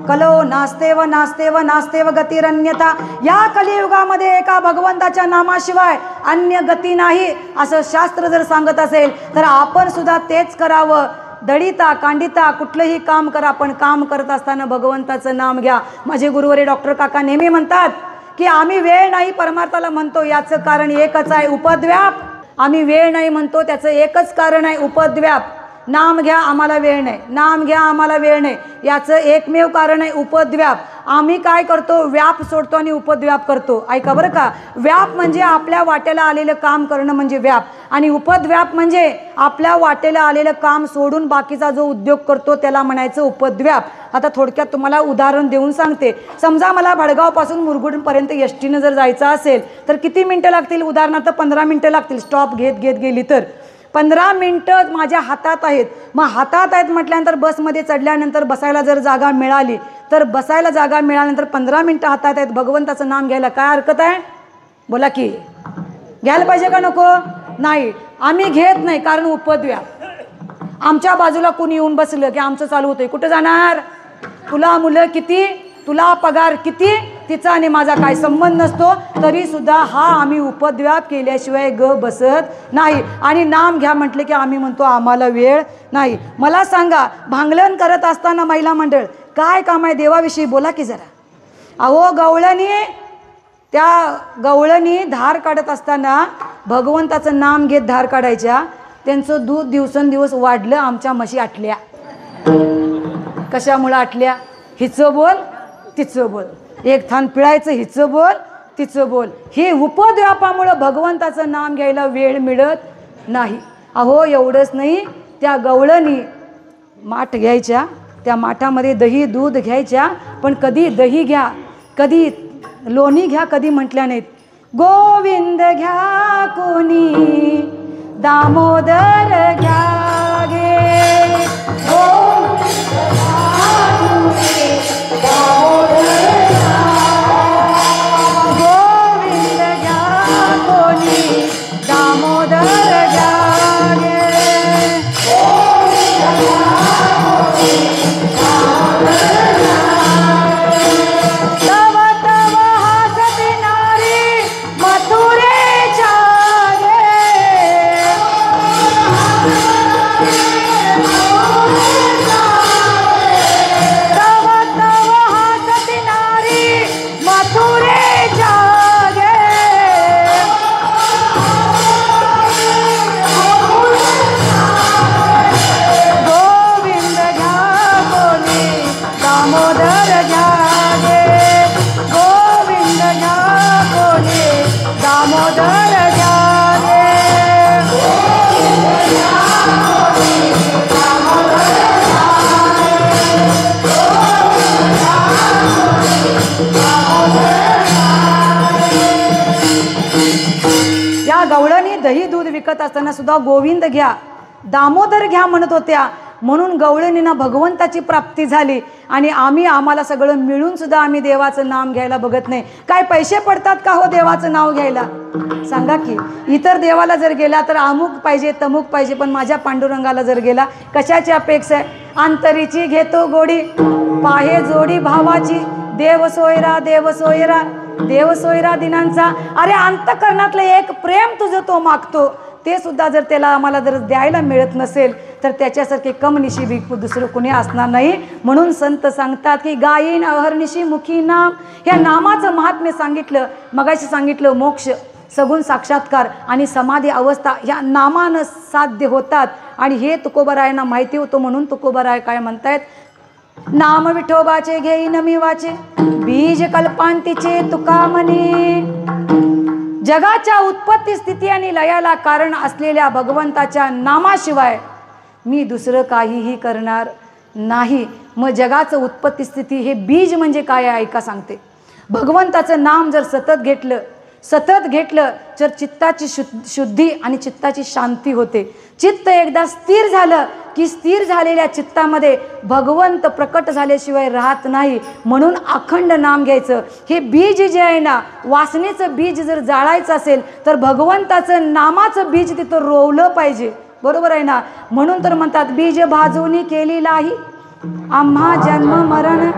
कलो नास्तेव नास्तेव नास्तेव गतिरन्यथा. या कलियुगामध्ये एका भगवंताच्या नामाशिवाय अन्य गती नाही असं शास्त्र जर सांगत असेल तर आपण सुद्धा तेच करावं. दळिता कांडिता कुठलंही काम करा, पण काम करत असताना भगवंताचं नाम घ्या. माझे गुरुवारी डॉक्टर काका नेहमी म्हणतात की आम्ही वेळ नाही परमार्थाला म्हणतो याचं कारण एकच आहे, उपद्व्याप. आम्ही वेळ नाही म्हणतो त्याचं एकच कारण आहे, उपद्व्याप. नाम घ्या आम्हाला वेळ नाही, नाम घ्या आम्हाला वेळ नाही, याचं एकमेव कारण आहे उपद्व्याप. आम्ही काय करतो, व्याप सोडतो आणि उपद्व्याप करतो. ऐका बरं का, व्याप म्हणजे आपल्या वाट्याला आलेलं काम करणं म्हणजे व्याप, आणि उपद्व्याप म्हणजे आपल्या वाटेला आलेलं काम सोडून बाकीचा जो उद्योग करतो त्याला म्हणायचं उपद्व्याप. आता थोडक्यात तुम्हाला उदाहरण देऊन सांगते. समजा मला भडगावपासून मुरगुडपर्यंत एसटीनं जर जायचं असेल तर किती मिनटं लागतील, उदाहरणार्थ 15 मिनटं लागतील. स्टॉप घेत घेत गेली तर 15 मिनटं माझ्या हातात आहेत. मग हातात आहेत म्हटल्यानंतर बसमध्ये चढल्यानंतर बसायला जर जागा मिळाली तर बसायला जागा मिळाल्यानंतर 15 मिनटं हातात आहेत, भगवंताचं नाम घ्यायला काय हरकत आहे? बोला की, घ्यायला पाहिजे का नको? नाही, आम्ही घेत नाही, कारण उपद्व्याप. आमच्या बाजूला कोणी येऊन बसलं की आमचं चालू होतंय, कुठं जाणार, तुला मुलं किती, तुला पगार किती, तिचा आणि माझा काय संबंध नसतो. तरी सुद्धा हा आम्ही उपद्व्याप केल्याशिवाय ग बसत नाही. आणि नाम घ्या म्हटले की आम्ही म्हणतो आम्हाला वेळ नाही. मला सांगा, भांगलन करत असताना महिला मंडळ काय काम आहे देवाविषयी, बोला की जरा. अहो त्या गवळणी धार काढत असताना भगवंताचं नाम घेत धार काढायच्या. त्यांचं दूध दिवसेंदिवस वाढलं. आमच्या म्हशी आटल्या. कशामुळं आटल्या? हिचं बोल तिचं बोल, एक थान पिळायचं, हिचं बोल तिचं बोल. हे उपद्व्यापामुळं भगवंताचं नाम घ्यायला वेळ मिळत नाही. अहो एवढंच नाही, त्या गवळणी माठ घ्यायच्या, त्या माठामध्ये दही दूध घ्यायच्या, पण कधी दही घ्या, कधी लोणी घ्या, कधी म्हटल्या नाहीत. गोविंद घ्या कोणी, दामोदर घ्या गे, गोविंद घ्या कोणी, दामोदर घ्या गे. तव तव हसती नारी मथुरेच्या गे, तव तव हसती नारी मथुरेच्या गे. गोविंद घ्या कोणी, दामोदर घ्या गे, गोविंद घ्या कोणी, दामोदर घ्या गे. या गवळणी दही दूध विकत असताना सुद्धा गोविंद घ्या दामोदर घ्या म्हणत होत्या. म्हणून गवळणींना भगवंताची प्राप्ती झाली. आणि आम्हाला सगळं मिळून सुद्धा आम्ही देवाचं नाम घ्यायला बघत नाही. काय पैसे पडतात का हो देवाचं नाव घ्यायला? सांगा की. इतर देवाला जर गेला तर अमुक पाहिजे तमुक पाहिजे, पण माझ्या पांडुरंगाला जर गेला कशाची अपेक्षा आहे? अंतरीची घेतो गोडी, पाहे जोडी भावाची, देव सोयरा देव सोयरा देव सोयरा दिनांचा. अरे अंतकरणातलं एक प्रेम तुझं तो मागतो, ते सुद्धा जर त्याला आम्हाला जर द्यायला मिळत नसेल तर त्याच्यासारखे कमनिशी दुसरं कुणी असणार नाही. म्हणून संत सांगतात की गायीन अहर्निशी मुखी नाम. या नामाचं महात्म्य सांगितलं. मगाशी सांगितलं मोक्ष, सगुण साक्षात्कार आणि समाधी अवस्था या नामानं साध्य होतात. आणि हे तुकोबारायांना माहिती होतं. म्हणून तुकोबाराय काय म्हणतायत, नाम विठोबाचे घेईन मी वाचे, बीज कल्पांतीचे तुका म्हणे. जगाच्या उत्पत्ती स्थिती आणि लयाला कारण असलेल्या भगवंताच्या नामाशिवाय मी दुसरं काहीही करणार नाही. मग जगाचं उत्पत्ती स्थिती हे बीज म्हणजे काय आहे ऐका सांगते. भगवंताचं नाम जर सतत घेतलं तर चित्ताची शुद्धी आणि चित्ताची शांती होते. चित्त एकदा स्थिर झालं की स्थिर झालेल्या चित्तामध्ये भगवंत प्रकट झाल्याशिवाय राहत नाही. म्हणून अखंड नाम घ्यायचं. हे बीज जे आहे ना, वासनेचं बीज जर जाळायचं असेल तर भगवंताचं नामाचं बीज तिथं रोवलं पाहिजे. बरोबर आहे ना. म्हणून तर म्हणतात बीज भाजूनी केली लाही, आम्हा जन्म मरण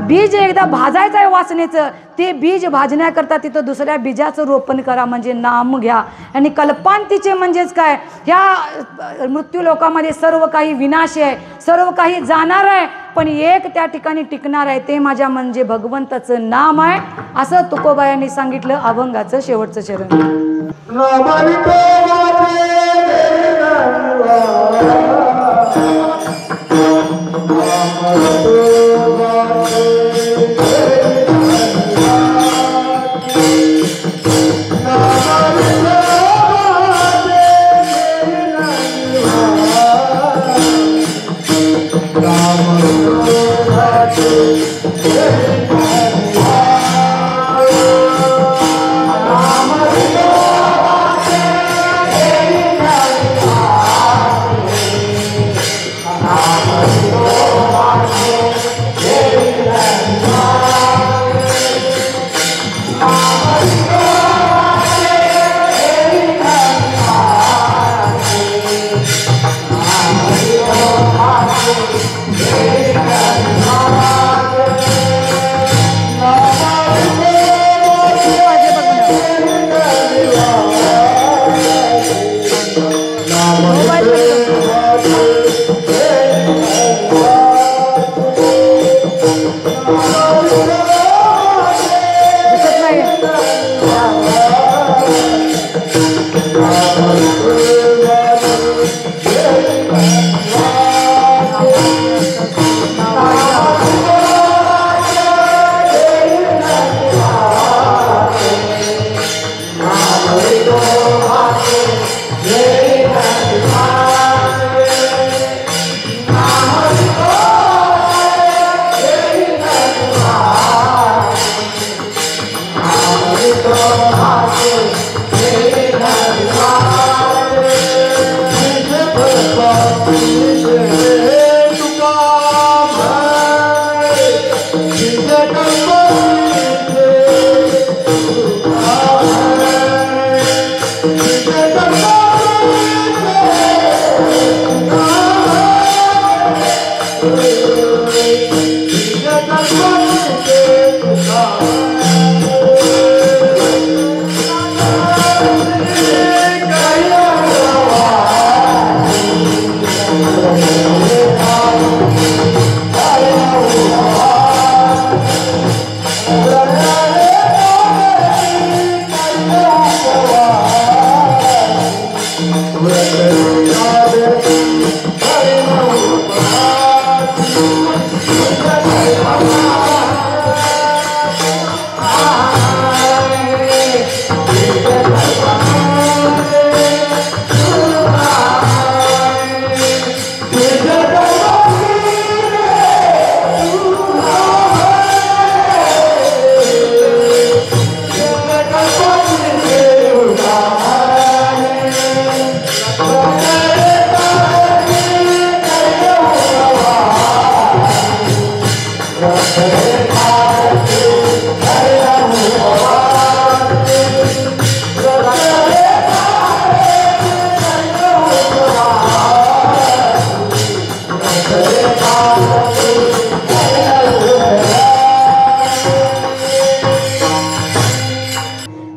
बीज एकदा भाजायचं आहे वासनेचं, ते बीज भाजण्याकरता तिथं दुसऱ्या बीजाचं रोपण करा, म्हणजे नाम घ्या. आणि कल्पांतीचे म्हणजेच काय, ह्या मृत्यू लोकामध्ये सर्व काही विनाशी आहे, सर्व काही जाणार आहे, पण एक त्या ठिकाणी टिकणार आहे, ते माझ्या म्हणजे भगवंताचं नाम आहे, असं तुकोबायांनी सांगितलं. अभंगाचं शेवटचं चरण.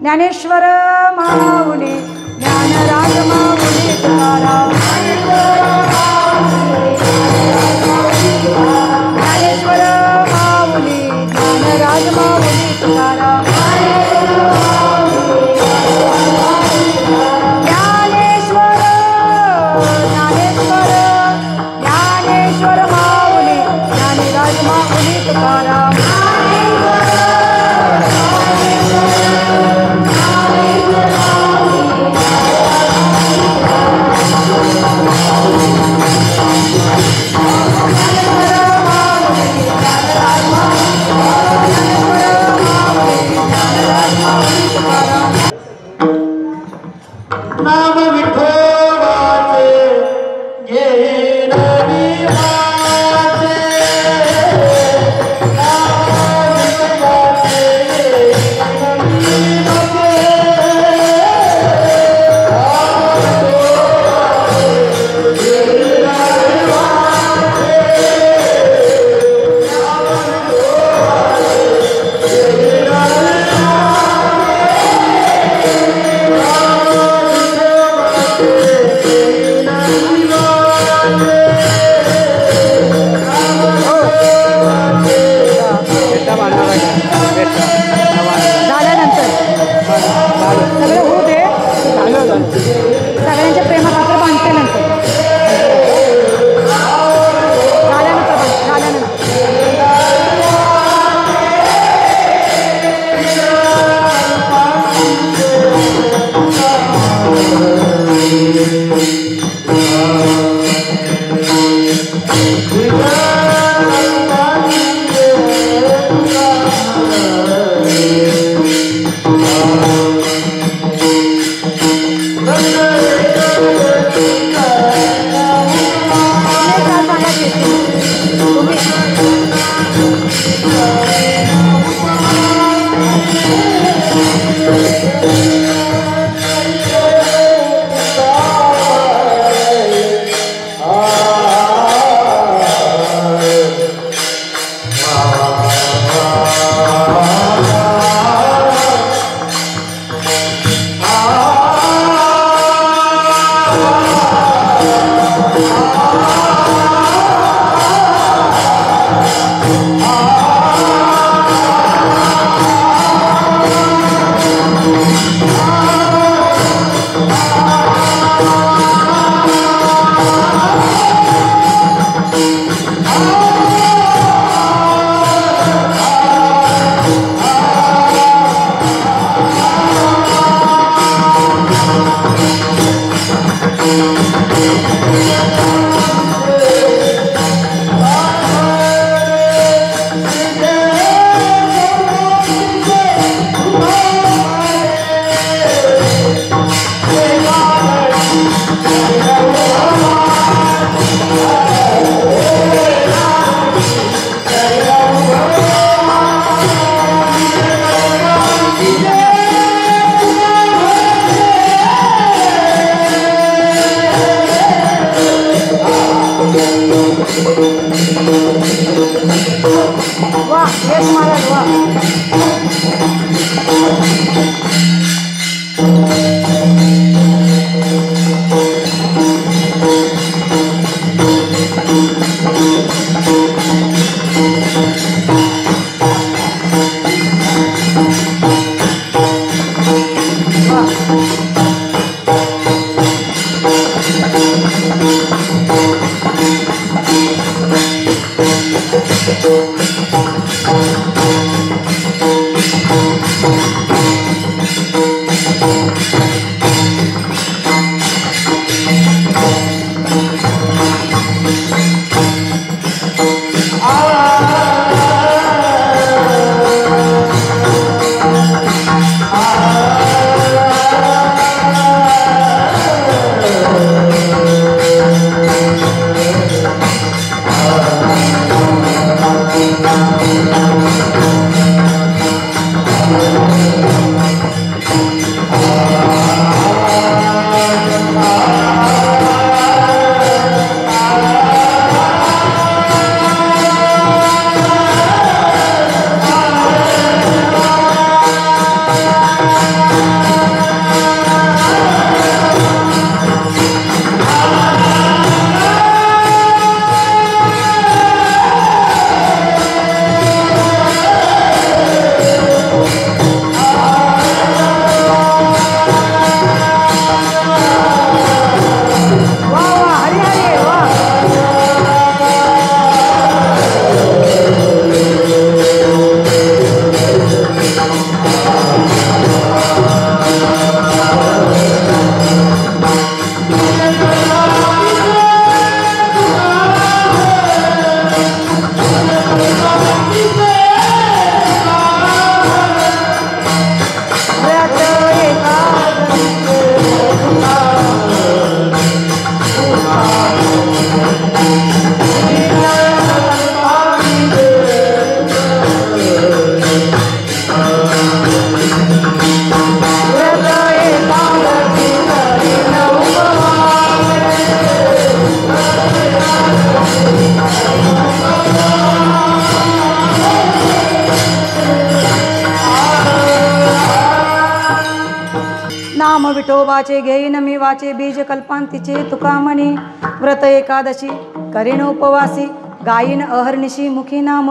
ज्ञानेश्वर माऊली ज्ञानराज माऊली तुकाराम. ज्ञानेश्वर माऊली ज्ञानराज माऊली तुकाराम. ज्ञानेश्वर ज्ञानेश्वर ज्ञानेश्वर माऊली ज्ञानराज माऊली तुकाराम. नाम विठोबाचे घेईन मी वाचे, नाम वाह यश महाराज वाह. नाम विठोबाचे घेईन मी वाचे बीज कल्पांतीचे तुका म्हणी व्रत एकादशी करीन उपवासी गायीन अहर्निशी मुखी नाम